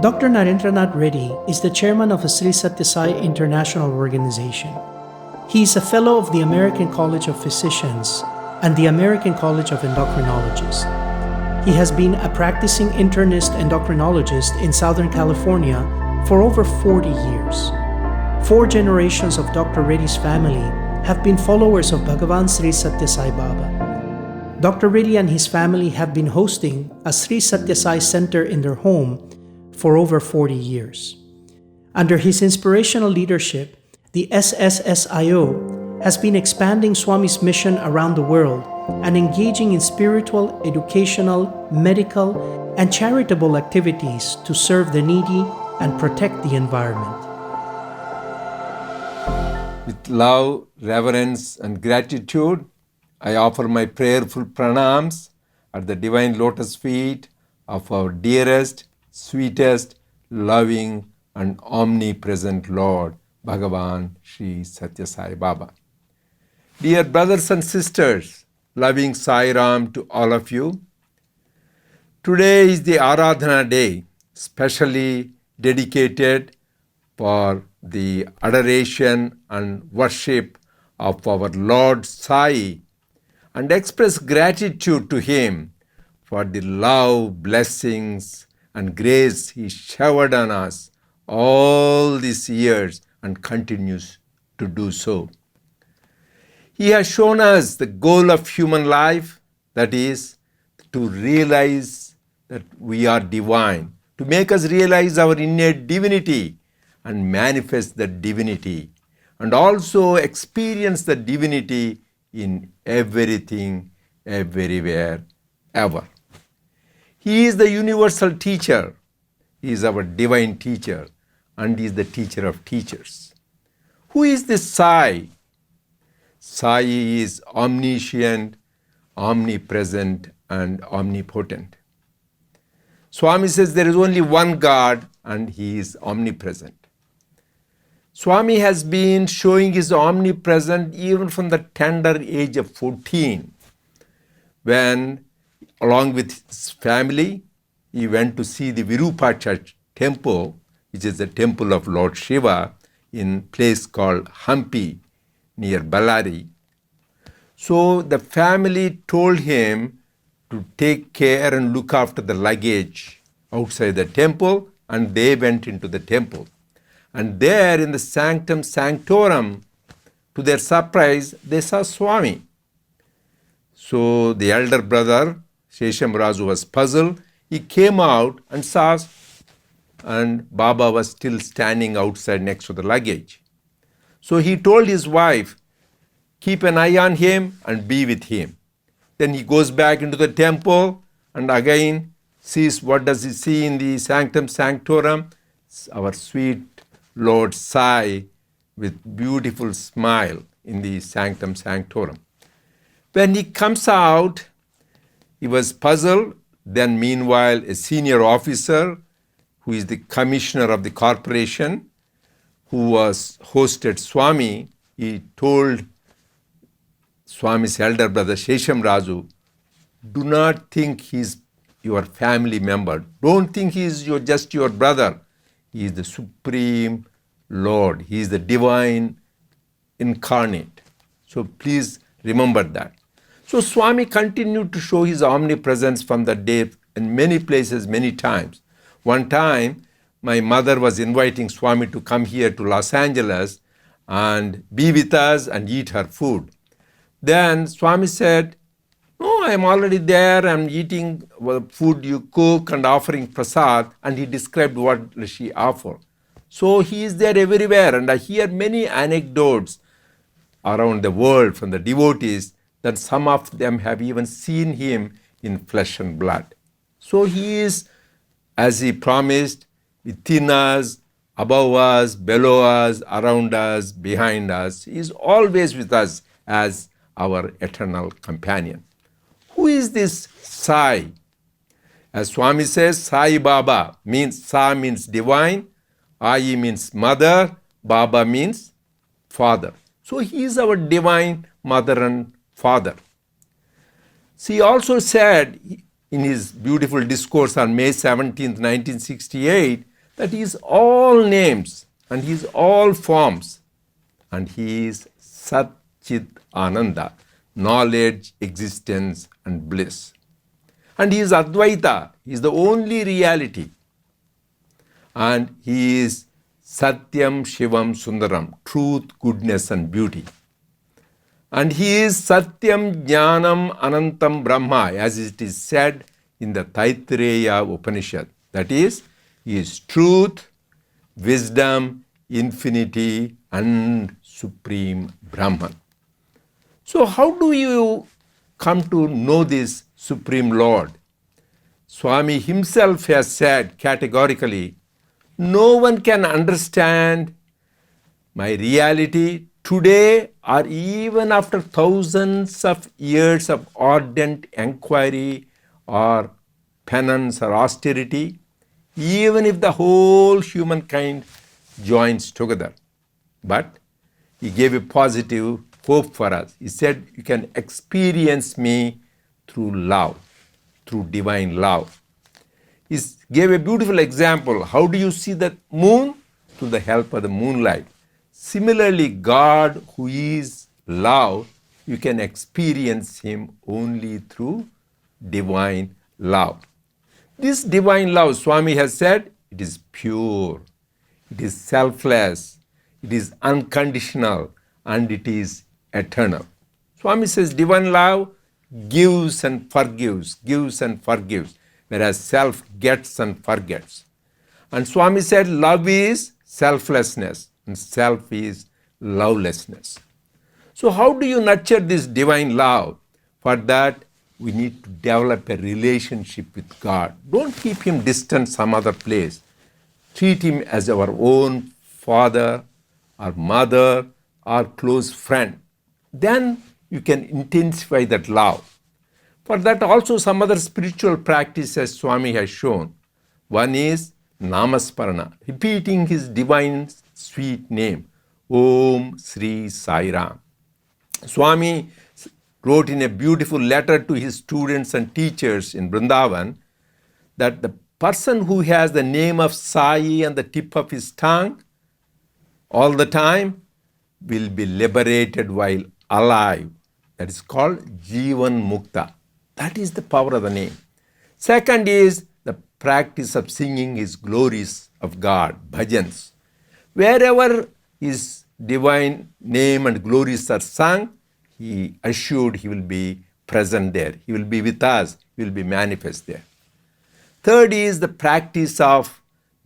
Dr. Narendranath Reddy is the chairman of the Sri Sathya Sai International Organization. He is a fellow of the American College of Physicians and the American College of Endocrinologists. He has been a practicing internist endocrinologist in Southern California for over 40 years. 4 generations of Dr. Reddy's family have been followers of Bhagawan Sri Sathya Sai Baba. Dr. Reddy and his family have been hosting a Sri Sathya Sai Center in their home for over 40 years. Under his inspirational leadership, the SSSIO has been expanding Swami's mission around the world and engaging in spiritual, educational, medical, and charitable activities to serve the needy and protect the environment. With love, reverence, and gratitude, I offer my prayerful pranams at the divine lotus feet of our dearest, sweetest, loving, and omnipresent Lord, Bhagavan Sri Sathya Sai Baba. Dear brothers and sisters, loving Sai Ram to all of you. Today is the Aradhana Day, specially dedicated for the adoration and worship of our Lord Sai, and express gratitude to him for the love, blessings, and grace he showered on us all these years and continues to do so. He has shown us the goal of human life, that is, to realize that we are divine, to make us realize our innate divinity and manifest the divinity, and also experience the divinity in everything, everywhere, ever. He is the universal teacher. He is our divine teacher, and he is the teacher of teachers. Who is this Sai? Sai is omniscient, omnipresent, and omnipotent. Swami says there is only one God and he is omnipresent. Swami has been showing his omnipresence even from the tender age of 14, when, along with his family, he went to see the Virupaksha temple, which is the temple of Lord Shiva, in a place called Hampi, near Ballari. So the family told him to take care and look after the luggage outside the temple, and they went into the temple. And there in the sanctum sanctorum, to their surprise, they saw Swami. So the elder brother, Shesham Raju, was puzzled. He came out and saw, and Baba was still standing outside next to the luggage. So he told his wife, keep an eye on him and be with him. Then he goes back into the temple and again sees, what does he see in the sanctum sanctorum? Our sweet Lord Sai with beautiful smile in the sanctum sanctorum. When he comes out, he was puzzled. Then meanwhile, a senior officer who is the commissioner of the corporation, who was hosted Swami, he told Swami's elder brother Shesham Raju, do not think he's your family member. Don't think he's just your brother. He is the Supreme Lord. He is the divine incarnate. So please remember that. So Swami continued to show his omnipresence from that day in many places, many times. One time, my mother was inviting Swami to come here to Los Angeles and be with us and eat her food. Then Swami said, no, I'm already there. I'm eating food you cook and offering prasad. And he described what she offered. So he is there everywhere. And I hear many anecdotes around the world from the devotees that some of them have even seen him in flesh and blood. So he is, as he promised, within us, above us, below us, around us, behind us. He is always with us as our eternal companion. Who is this Sai? As Swami says, Sai Baba means, Sa means divine, Ai means mother, Baba means father. So he is our divine mother and father. So he also said in his beautiful discourse on May 17th, 1968, that He is all names and He is all forms, and He is Sat Chit Ananda, knowledge, existence, and bliss. And He is Advaita, He is the only reality. And He is Satyam Shivam Sundaram, truth, goodness, and beauty. And He is Satyam Jnanam Anantam Brahma, as it is said in the Taittiriya Upanishad. That is, He is truth, wisdom, infinity, and supreme Brahman. So how do you come to know this Supreme Lord? Swami himself has said categorically, no one can understand my reality today or even after thousands of years of ardent inquiry or penance or austerity, even if the whole humankind joins together. But He gave a positive hope for us. He said, you can experience me through love, through divine love. He gave a beautiful example. How do you see the moon? Through the help of the moonlight. Similarly, God, who is love, you can experience Him only through divine love. This divine love, Swami has said, it is pure, it is selfless, it is unconditional, and it is eternal. Swami says divine love gives and forgives, whereas self gets and forgets. And Swami said love is selflessness and self is lovelessness. So how do you nurture this divine love? For that, we need to develop a relationship with God. Don't keep Him distant some other place. Treat Him as our own father or mother or close friend. Then you can intensify that love. For that also some other spiritual practices Swami has shown. One is Namasparana, repeating His divine sweet name, Om Sri Sai Ram. Swami wrote in a beautiful letter to his students and teachers in Vrindavan that the person who has the name of Sai on the tip of his tongue all the time will be liberated while alive. That is called Jivan Mukta. That is the power of the name. Second is the practice of singing His glories of God, bhajans. Wherever His divine name and glories are sung, He assured He will be present there. He will be with us. He will be manifest there. Third is the practice of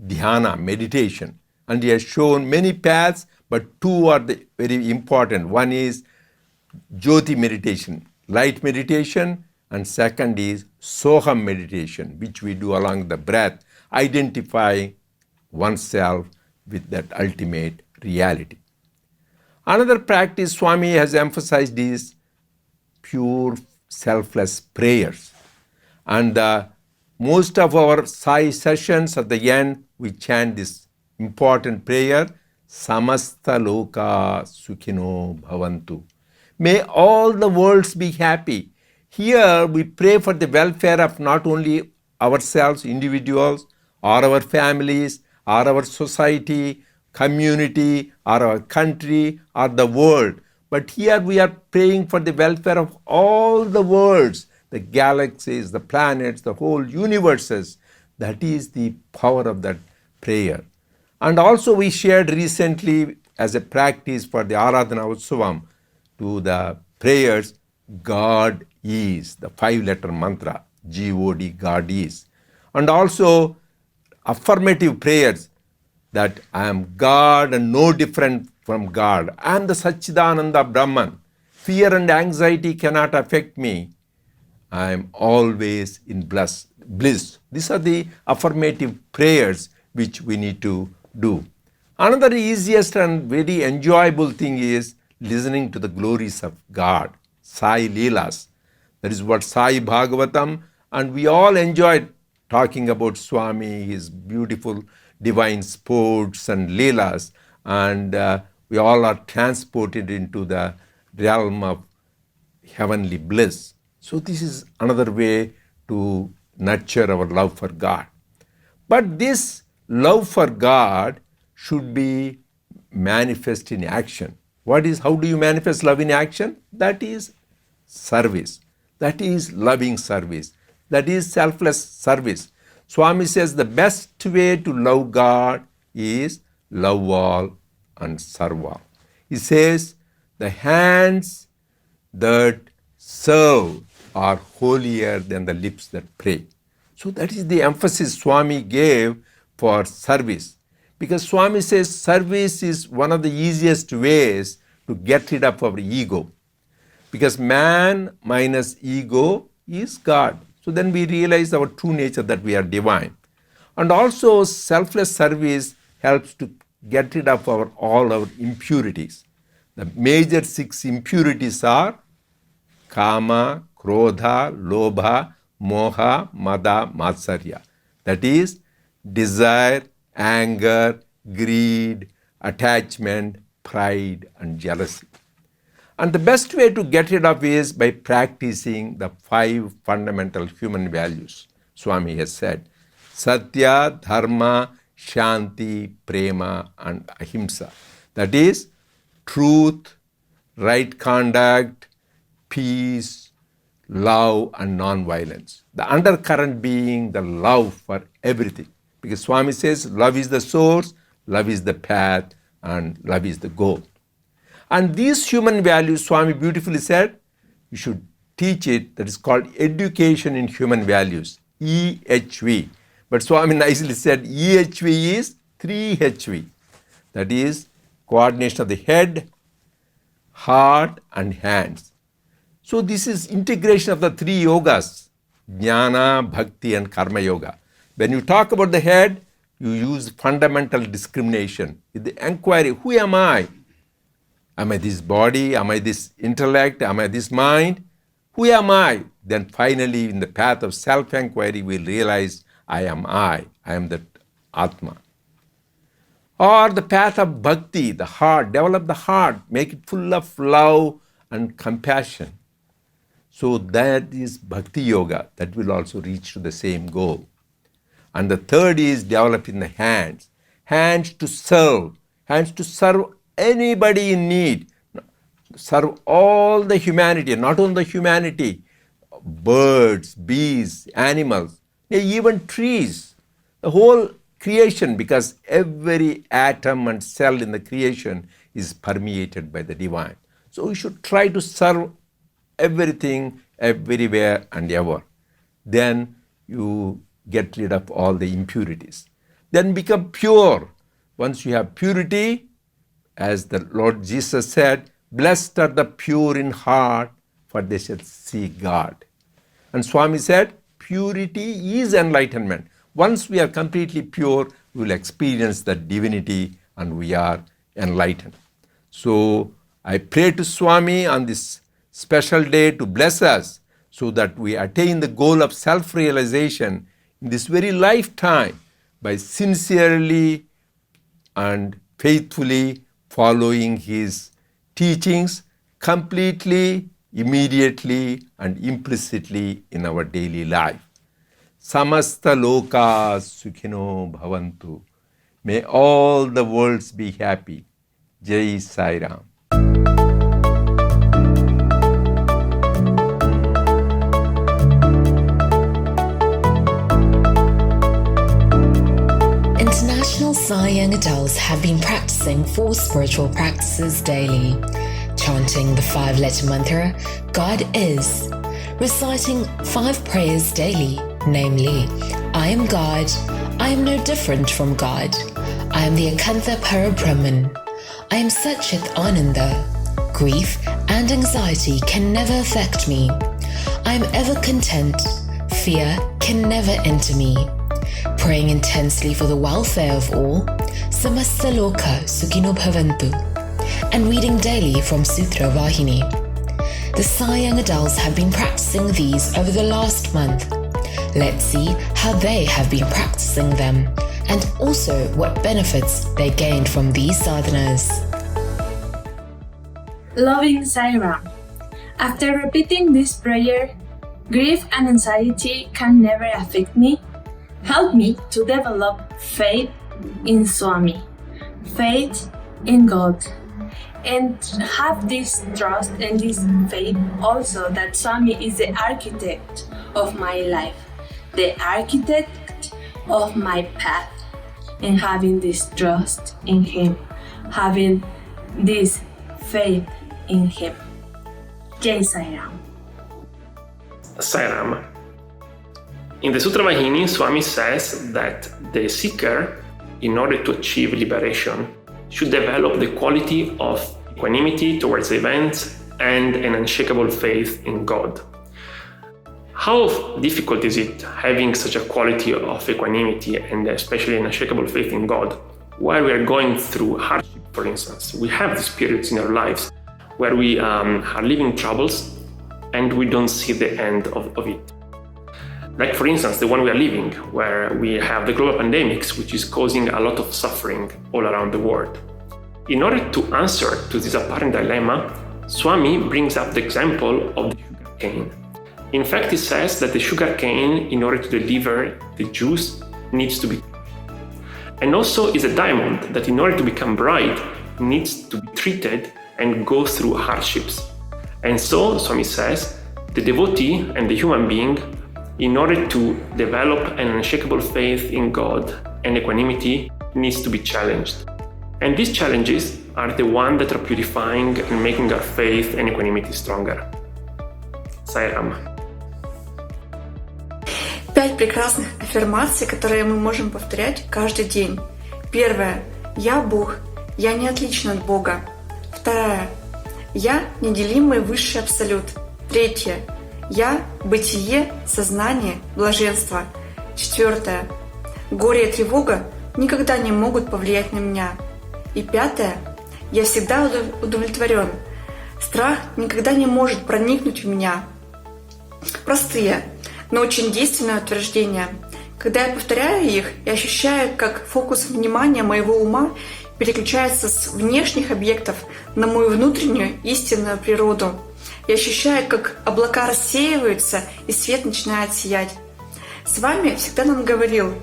dhyana, meditation. And He has shown many paths, but two are the very important. One is Jyoti meditation, light meditation, and second is Soham meditation, which we do along the breath, identifying oneself with that ultimate reality. Another practice Swami has emphasized is pure selfless prayers. And most of our Sai sessions at the end, we chant this important prayer, Samasta Loka Sukhino Bhavantu. May all the worlds be happy. Here we pray for the welfare of not only ourselves, individuals, or our families, or our society, community, or our country, or the world. But here we are praying for the welfare of all the worlds, the galaxies, the planets, the whole universes. That is the power of that prayer. And also we shared recently as a practice for the Aradhana Mahotsavam to the prayers, God is, the 5-letter mantra, G-O-D, God is. And also affirmative prayers that I am God and no different from God. I am the Satchidananda Brahman. Fear and anxiety cannot affect me. I am always in bliss. These are the affirmative prayers which we need to do. Another easiest and very enjoyable thing is listening to the glories of God, Sai Leelas. That is what Sai Bhagavatam, and we all enjoyed talking about Swami, his beautiful divine sports and Leelas, and we all are transported into the realm of heavenly bliss. So this is another way to nurture our love for God. But this love for God should be manifest in action. How do you manifest love in action? That is service. That is loving service. That is selfless service. Swami says the best way to love God is love all and serve all. He says the hands that serve are holier than the lips that pray. So that is the emphasis Swami gave for service. Because Swami says service is one of the easiest ways to get rid of our ego. Because man minus ego is God. So then we realize our true nature, that we are divine. And also selfless service helps to get rid of all our impurities. The major 6 impurities are kama, krodha, lobha, moha, mada, matsarya. That is desire, anger, greed, attachment, pride, and jealousy. And the best way to get rid of is by practicing the 5 fundamental human values. Swami has said, Sathya, Dharma, Shanti, Prema, and Ahimsa. That is truth, right conduct, peace, love, and non-violence. The undercurrent being the love for everything. Because Swami says love is the source, love is the path, and love is the goal. And these human values, Swami beautifully said, you should teach it. That is called Education in Human Values, EHV. But Swami nicely said EHV is 3HV. That is coordination of the head, heart, and hands. So this is integration of the 3 yogas, Jnana, Bhakti, and Karma Yoga. When you talk about the head, you use fundamental discrimination. With the inquiry, who am I? Am I this body? Am I this intellect? Am I this mind? Who am I? Then finally, in the path of self-inquiry, we'll realize I am that Atma. Or the path of bhakti, the heart, develop the heart, make it full of love and compassion. So that is bhakti yoga, that will also reach to the same goal. And the third is developing the hands. Hands to serve anybody in need. Serve all the humanity, not only the humanity, birds, bees, animals, even trees, the whole creation, because every atom and cell in the creation is permeated by the divine. So we should try to serve everything, everywhere and ever. Then you get rid of all the impurities. Then become pure. Once you have purity, as the Lord Jesus said, blessed are the pure in heart, for they shall see God. And Swami said, purity is enlightenment. Once we are completely pure, we will experience the divinity and we are enlightened. So I pray to Swami on this special day to bless us so that we attain the goal of self-realization in this very lifetime by sincerely and faithfully following his teachings completely, immediately, and implicitly in our daily life. Samasta loka sukhino bhavantu. May all the worlds be happy. Jai Sai Ram. International Sai young adults have been practicing 4 spiritual practices daily, chanting the 5-letter mantra, God is, reciting 5 prayers daily, namely, I am God, I am no different from God, I am the Akantha Parabrahman, I am Satchit Ananda, grief and anxiety can never affect me, I am ever content, fear can never enter me. Praying intensely for the welfare of all, Samasta Loka Sukhino Bhavantu, and reading daily from Sutra Vahini. The Sai young adults have been practicing these over the last month. Let's see how they have been practicing them, and also what benefits they gained from these sadhanas. Loving Sai Ram. After repeating this prayer, grief and anxiety can never affect me. Help me to develop faith in Swami, faith in God, and have this trust and this faith also that Swami is the architect of my life, the architect of my path, and having this trust in Him, having this faith in Him. Jai Sai Ram. Sai Ram. In the Sutra Vahini, Swami says that the seeker, in order to achieve liberation, should develop the quality of equanimity towards events and an unshakable faith in God. How difficult is it having such a quality of equanimity and especially an unshakable faith in God while we are going through hardship, for instance? We have these periods in our lives where we are living troubles and we don't see the end of it. Like, for instance, the one we are living, where we have the global pandemics, which is causing a lot of suffering all around the world. In order to answer to this apparent dilemma, Swami brings up the example of the sugar cane. In fact, he says that the sugar cane, in order to deliver the juice, needs to be crushed. And also is a diamond that, in order to become bright, needs to be treated and go through hardships. And so, Swami says, the devotee and the human being, in order to develop an unshakable faith in God and equanimity, needs to be challenged. And these challenges are the ones that are purifying and making our faith and equanimity stronger. Sai Ram. 5 прекрасных аффирмаций, которые мы можем повторять каждый день. Первое. Я Бог. Я не отличен от Бога. Второе. Я неделимый высший абсолют. Третье. Я – бытие, сознание, блаженство. Четвертое. Горе и тревога никогда не могут повлиять на меня. И пятое. Я всегда удовлетворен. Страх никогда не может проникнуть в меня. Простые, но очень действенные утверждения. Когда я повторяю их, я ощущаю, как фокус внимания моего ума переключается с внешних объектов на мою внутреннюю истинную природу. Я ощущаю, как облака рассеиваются и свет начинает сиять. С вами всегда нам говорил,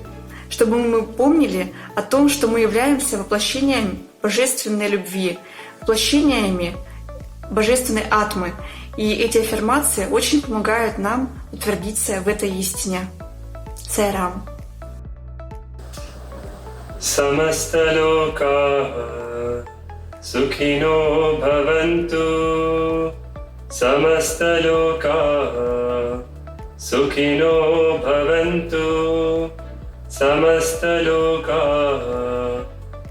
чтобы мы помнили о том, что мы являемся воплощением божественной любви, воплощениями божественной атмы. И эти аффирмации очень помогают нам утвердиться в этой истине. Sai Ram. Samastaloka Sukhino Bhavantu Samastaloka Sukhino Bhavantu Samastaloka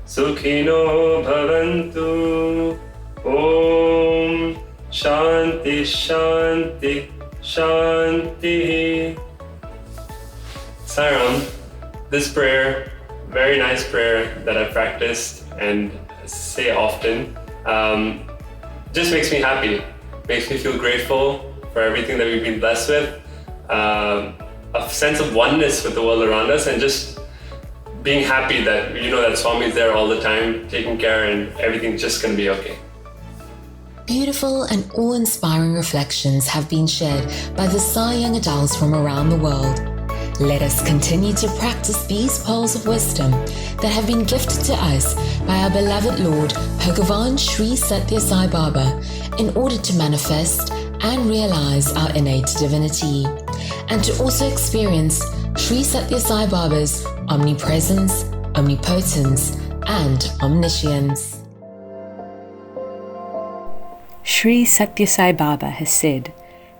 Sukhino Bhavantu. Om Shanti Shanti Shanti. Sai Ram. This prayer, very nice prayer that I practiced and say often, just makes me happy. Makes me feel grateful for everything that we've been blessed with, a sense of oneness with the world around us, and just being happy that you know that Swami is there all the time, taking care, and everything's just going to be okay. Beautiful and awe-inspiring reflections have been shared by the Sai young adults from around the world. Let us continue to practice these pearls of wisdom that have been gifted to us by our beloved Lord Bhagawan Sri Sathya Sai Baba in order to manifest and realize our innate divinity, and to also experience Sri Sathya Sai Baba's omnipresence, omnipotence, and omniscience. Sri Sathya Sai Baba has said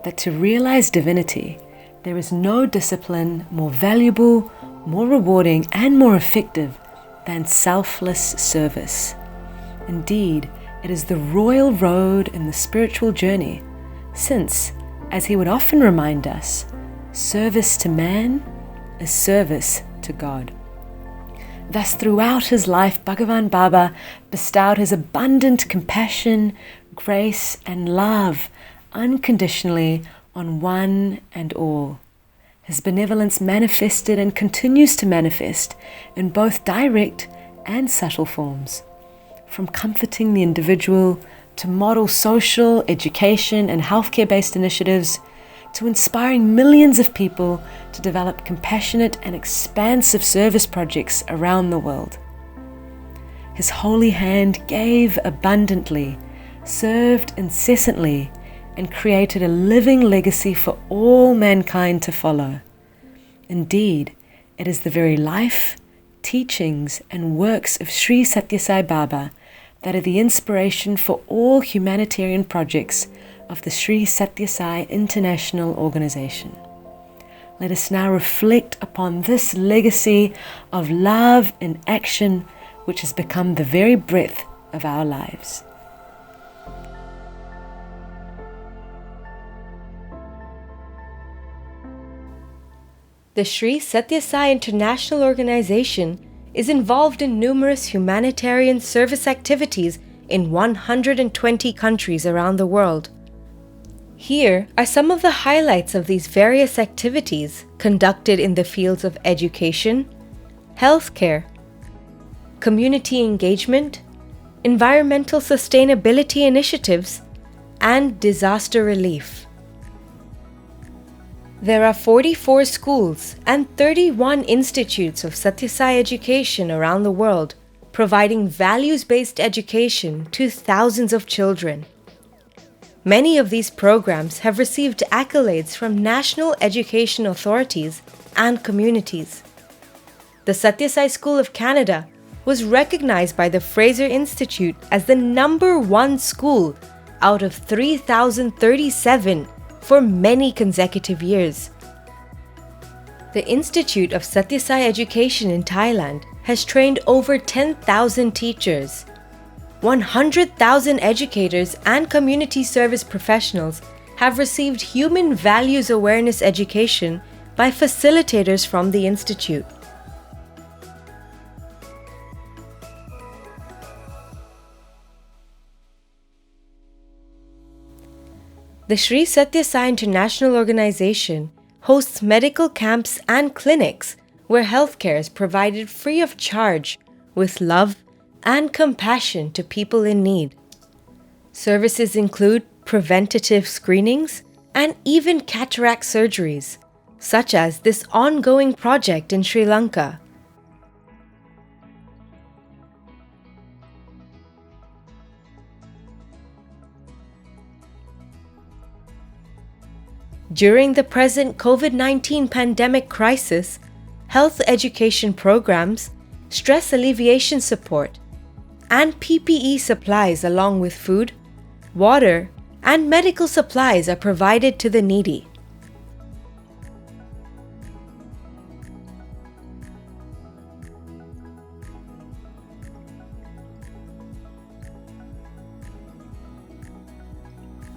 that to realize divinity, there is no discipline more valuable, more rewarding, and more effective than selfless service. Indeed, it is the royal road in the spiritual journey, since, as he would often remind us, service to man is service to God. Thus, throughout his life, Bhagavan Baba bestowed his abundant compassion, grace, and love unconditionally on one and all. His benevolence manifested and continues to manifest in both direct and subtle forms, from comforting the individual to model social, education, and healthcare-based initiatives, to inspiring millions of people to develop compassionate and expansive service projects around the world. His holy hand gave abundantly, served incessantly, and created a living legacy for all mankind to follow. Indeed, it is the very life, teachings, and works of Sri Sathya Sai Baba that are the inspiration for all humanitarian projects of the Sri Sathya Sai International Organization. Let us now reflect upon this legacy of love and action which has become the very breath of our lives. The Sri Sathya Sai International Organization is involved in numerous humanitarian service activities in 120 countries around the world. Here are some of the highlights of these various activities conducted in the fields of education, healthcare, community engagement, environmental sustainability initiatives, and disaster relief. There are 44 schools and 31 institutes of Sathya Sai education around the world, providing values-based education to thousands of children. Many of these programs have received accolades from national education authorities and communities. The Sathya Sai School of Canada was recognized by the Fraser Institute as the #1 school out of 3,037 for many consecutive years. The Institute of Sathya Sai Education in Thailand has trained over 10,000 teachers. 100,000 educators and community service professionals have received human values awareness education by facilitators from the Institute. The Sri Sathya Sai International Organization hosts medical camps and clinics where healthcare is provided free of charge with love and compassion to people in need. Services include preventative screenings and even cataract surgeries, such as this ongoing project in Sri Lanka. During the present COVID-19 pandemic crisis, health education programs, stress alleviation support, and PPE supplies along with food, water, and medical supplies are provided to the needy.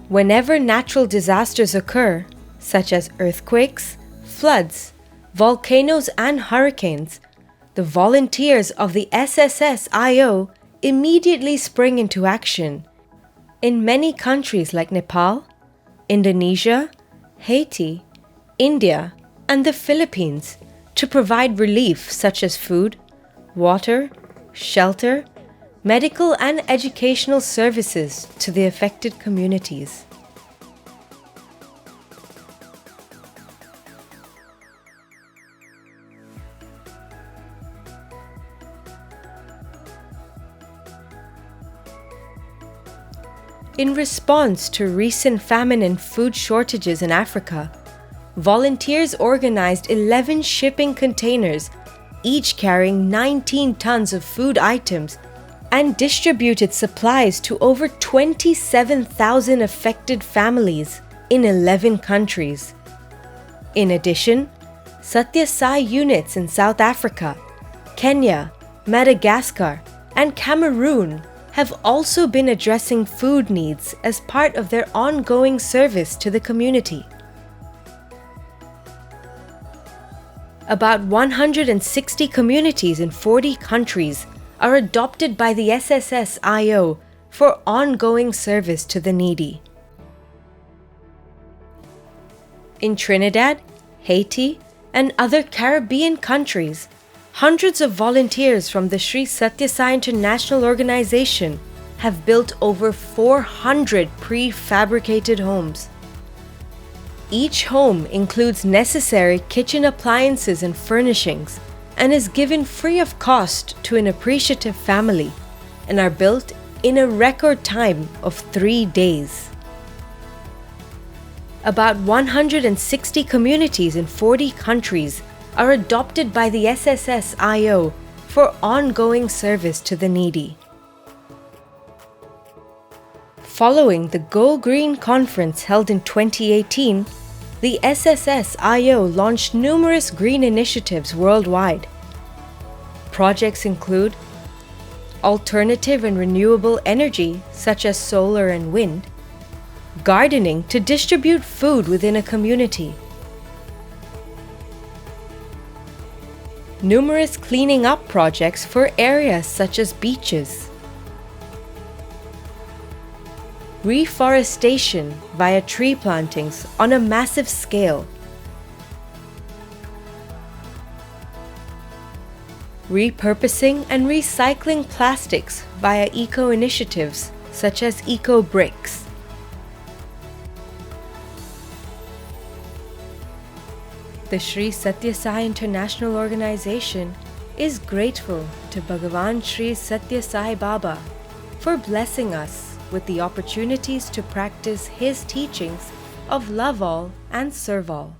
Whenever natural disasters occur, such as earthquakes, floods, volcanoes, and hurricanes, the volunteers of the SSSIO immediately spring into action. In many countries like Nepal, Indonesia, Haiti, India, and the Philippines to provide relief such as food, water, shelter, medical and educational services to the affected communities. In response to recent famine and food shortages in Africa, volunteers organized 11 shipping containers, each carrying 19 tons of food items, and distributed supplies to over 27,000 affected families in 11 countries. In addition, Sathya Sai units in South Africa, Kenya, Madagascar, and Cameroon have also been addressing food needs as part of their ongoing service to the community. About 160 communities in 40 countries are adopted by the SSSIO for ongoing service to the needy. In Trinidad, Haiti, and other Caribbean countries, hundreds of volunteers from the Sri Sathya Sai International Organization have built over 400 prefabricated homes. Each home includes necessary kitchen appliances and furnishings and is given free of cost to an appreciative family and are built in a record time of 3 days. About 160 communities in 40 countries are adopted by the SSSIO for ongoing service to the needy. Following the Go Green conference held in 2018, the SSSIO launched numerous green initiatives worldwide. Projects include alternative and renewable energy such as solar and wind, gardening to distribute food within a community, numerous cleaning up projects for areas such as beaches, reforestation via tree plantings on a massive scale, repurposing and recycling plastics via eco-initiatives such as eco-bricks, the Sri Sathya Sai International Organization is grateful to Bhagawan Sri Sathya Sai Baba for blessing us with the opportunities to practice his teachings of love all and serve all.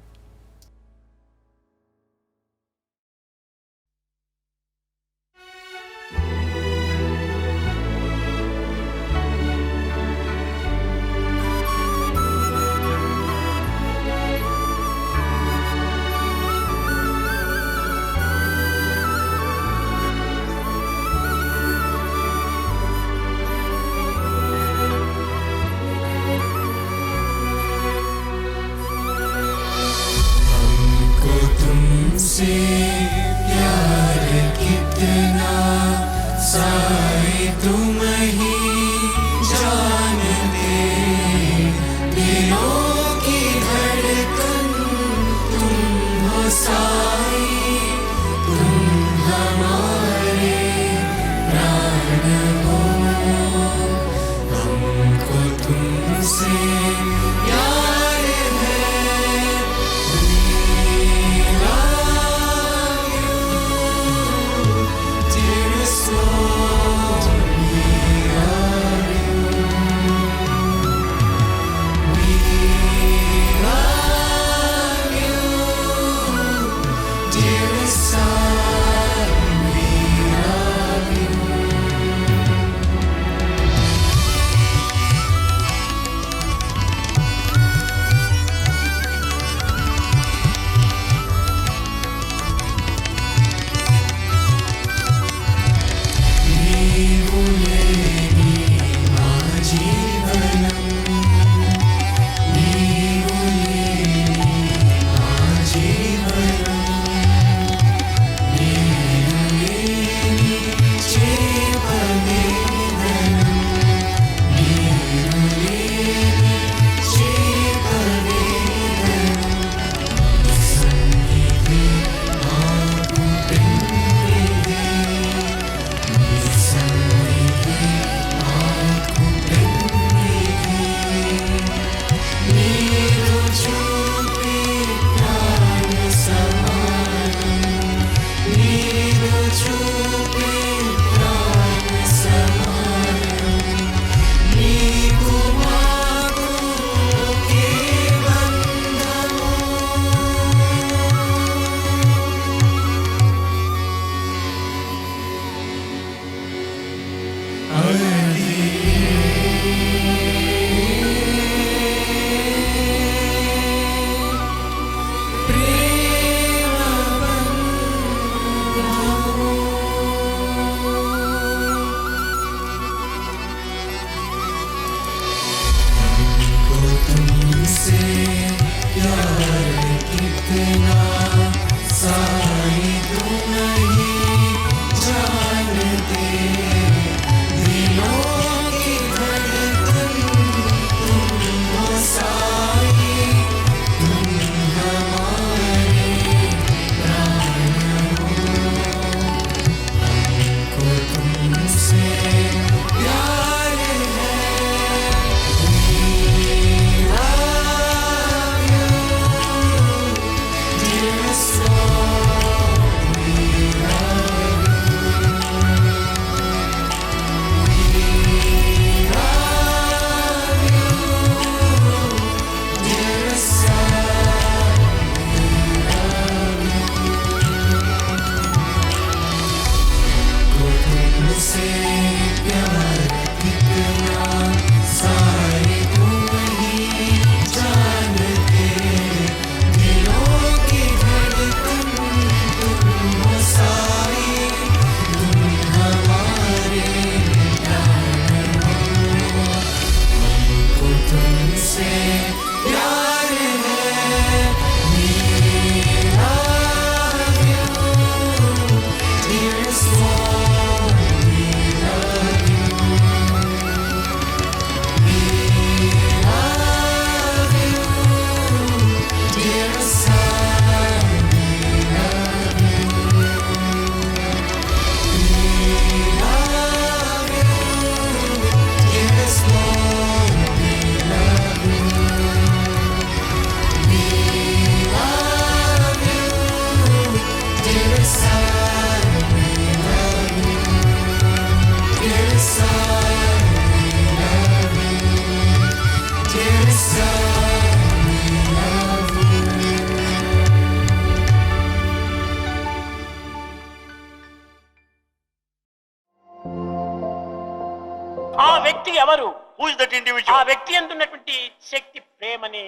వ్యక్తి ఎవరు? Who is that individual? ఆ వ్యక్తి యందు ఉన్నటువంటి శక్తి ప్రేమనే.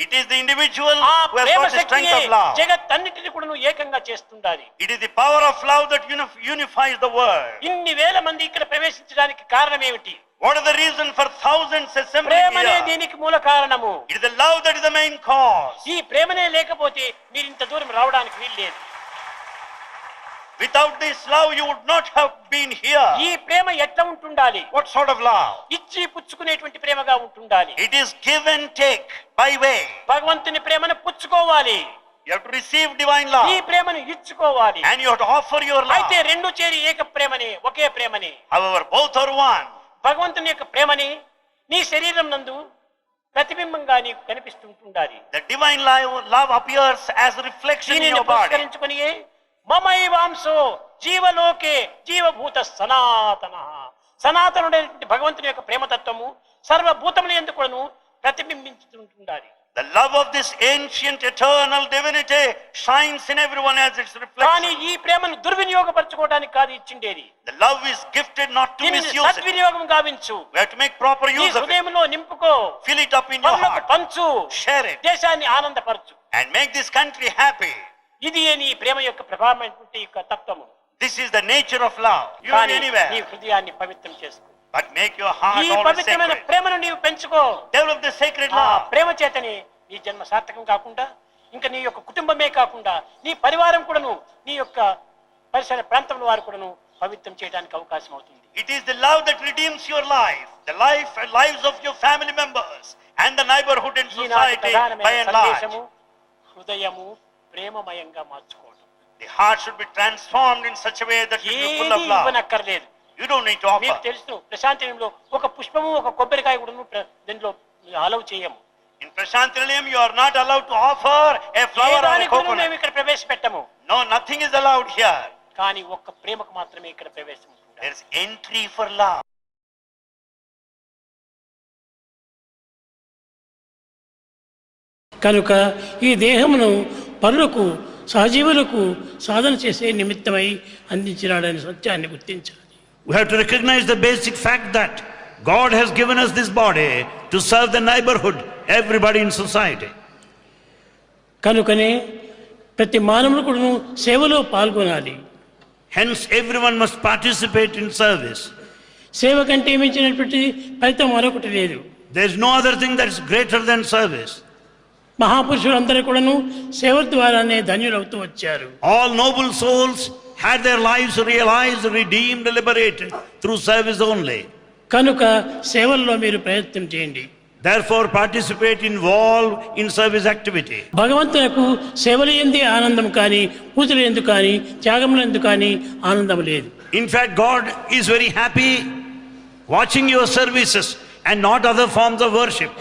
It is the individual ఆ who has Prema got the strength శక్తియే of love. జగత్తన్నిటిని కూడాను ఏకంగా చేస్తుండాలి. It is the power of love that unifies the world. ఇన్ని వేల మంది ఇక్కడ ప్రవేశించడానికి కారణం ఏమిటి? What is the reason for thousands assembling ప్రేమనే here? దీనికి మూల కారణము. It is the love that is the main cause. ఈ ప్రేమనే లేకపోతే మీరు ఇంత దూరం రావడానికి వీల్లేదు. Without this love you would not have been here. ఈ ప్రేమ ఎట్లా ఉంటుండాలి? What sort of love? ఇచ్చి పుచ్చుకునేటువంటి ప్రేమగా ఉంటుండాలి. It is give and take by way. భగవంతుని ప్రేమను పుచ్చుకోవాలి. You have to receive divine love. ఈ ప్రేమను ఇచ్చుకోవాలి. And you have to offer your love. అయితే రెండు చేరి ఏక ప్రేమని, ఒకే ప్రేమని. However, both are one. భగవంతుని యొక్క ప్రేమని నీ శరీరం నందు ప్రతిబింబంగా నీకు కనిపిస్తుంటుండాలి. The divine love appears as a reflection in your body. మమైవాంశో జీవలోకే జీవభూత సనాతన. సనాతనుడైనటువంటి భగవంతుని యొక్క ప్రేమతత్వము సర్వభూతముల యందు కూడాను ప్రతిబింబించుతుండాలి. The love of this ancient eternal divinity shines in everyone as its reflection. కానీ ఈ ప్రేమను దుర్వినియోగపరచుకోవడానికి కాదు ఇచ్చిండేది. The love is gifted not to misuse it. సద్వినియోగం గావించు. We have to make proper use of it. హృదయంలో నింపుకో. Fill it up in your heart. పంచు. Share it. దేశాన్ని ఆనందపరచు. And make this country happy. ఇది నీ ప్రేమ యొక్క ప్రభావమైనటువంటి యొక్క తత్వము. This is the nature of love. You are anywhere. నీ హృదయాన్ని పవిత్రం చేసుకో. But make your heart ఈ always పవిత్రమైన sacred. ప్రేమను నీవు పెంచుకో. Develop the sacred love. ప్రేమ చేతని నీ జన్మ సార్థకం కాకుండా ఇంకా నీ యొక్క కుటుంబమే కాకుండా నీ పరివారం కూడాను నీ యొక్క పరిసర ప్రాంతంలో వారు కూడాను పవిత్రం చేయడానికి అవకాశం అవుతుంది. It is the love that redeems your life, the lives of your family members and the neighborhood and society by and large. హృదయము ప్రేమమయంగా మార్చుకోవడం. The heart should be transformed in such a way that it is full of love. ఇవ్వనక్కర్లేదు. You don't need to offer. మీకు తెలుసు ప్రశాంతిలో ఒక పుష్పము ఒక కొబ్బరికాయ కూడా దీంట్లో అలౌ చేయము. In Prashantilayam you are not allowed to offer a flower or a coconut. మేము ఇక్కడ ప్రవేశపెట్టము. No, nothing is allowed here. కానీ ఒక్క ప్రేమకు మాత్రమే ఇక్కడ ప్రవేశం ఉంటుంది. There is entry for love. కనుక ఈ దేహమును పరులకు సహజీవులకు సాధన చేసే నిమిత్తమై అందించినాడని సత్యాన్ని గుర్తించాలి. We have to recognize the basic fact that God has given us this body to serve the neighborhood, everybody in society. కనుకనే ప్రతి మానవుడు కూడా సేవలో పాల్గొనాలి. Hence everyone must participate in service. సేవ కంటే మించినటువంటి ఫలితం మరొకటి లేదు. There is no other thing that is greater than service. మహాపురుషులందరూ కూడాను సేవ ద్వారానే ధన్యులవుతూ వచ్చారు. All noble souls had their lives realized, redeemed, liberated through service only. కనుక సేవల్లో మీరు ప్రయత్నం చేయండి. Therefore participate, involve in service activity. భగవంతునకు సేవల యందే ఆనందం కానీ పూజల యందు కానీ త్యాగముల యందు కానీ ఆనందం లేదు. In fact, God is very happy watching your services and not other forms of worship.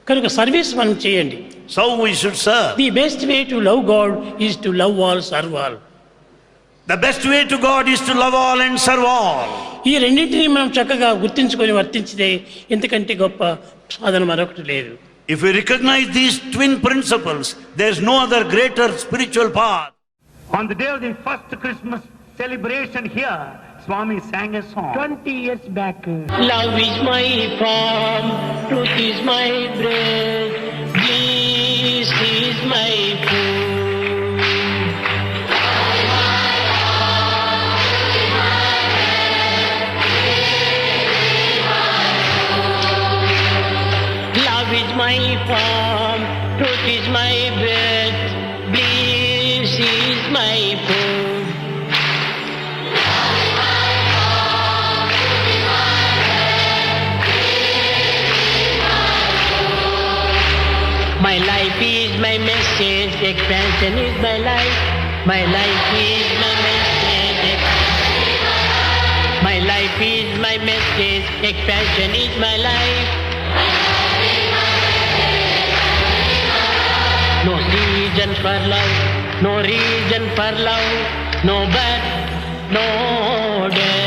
కనుక సర్వీస్ మనం చేయండి. So we should serve. The best way to love God is to love all, serve all. The best way to God is to love all and serve all. ఈ రెండింటిని మనం చక్కగా గుర్తించుకొని వర్తించితే ఇంతకంటే గొప్ప సాధన మరొకటి లేదు. If we recognize these twin principles, there is no other greater spiritual path. On the day of the first Christmas celebration here, Swami sang a song 20 years back. Love is my form, truth is my bread, bliss is my food. Love is my form, truth is my bread, bliss is my food. My life is my message, expansion is my life. My life is my message. My life is my message, expansion is my life. No reason for love, no reason for love, no birth, no death.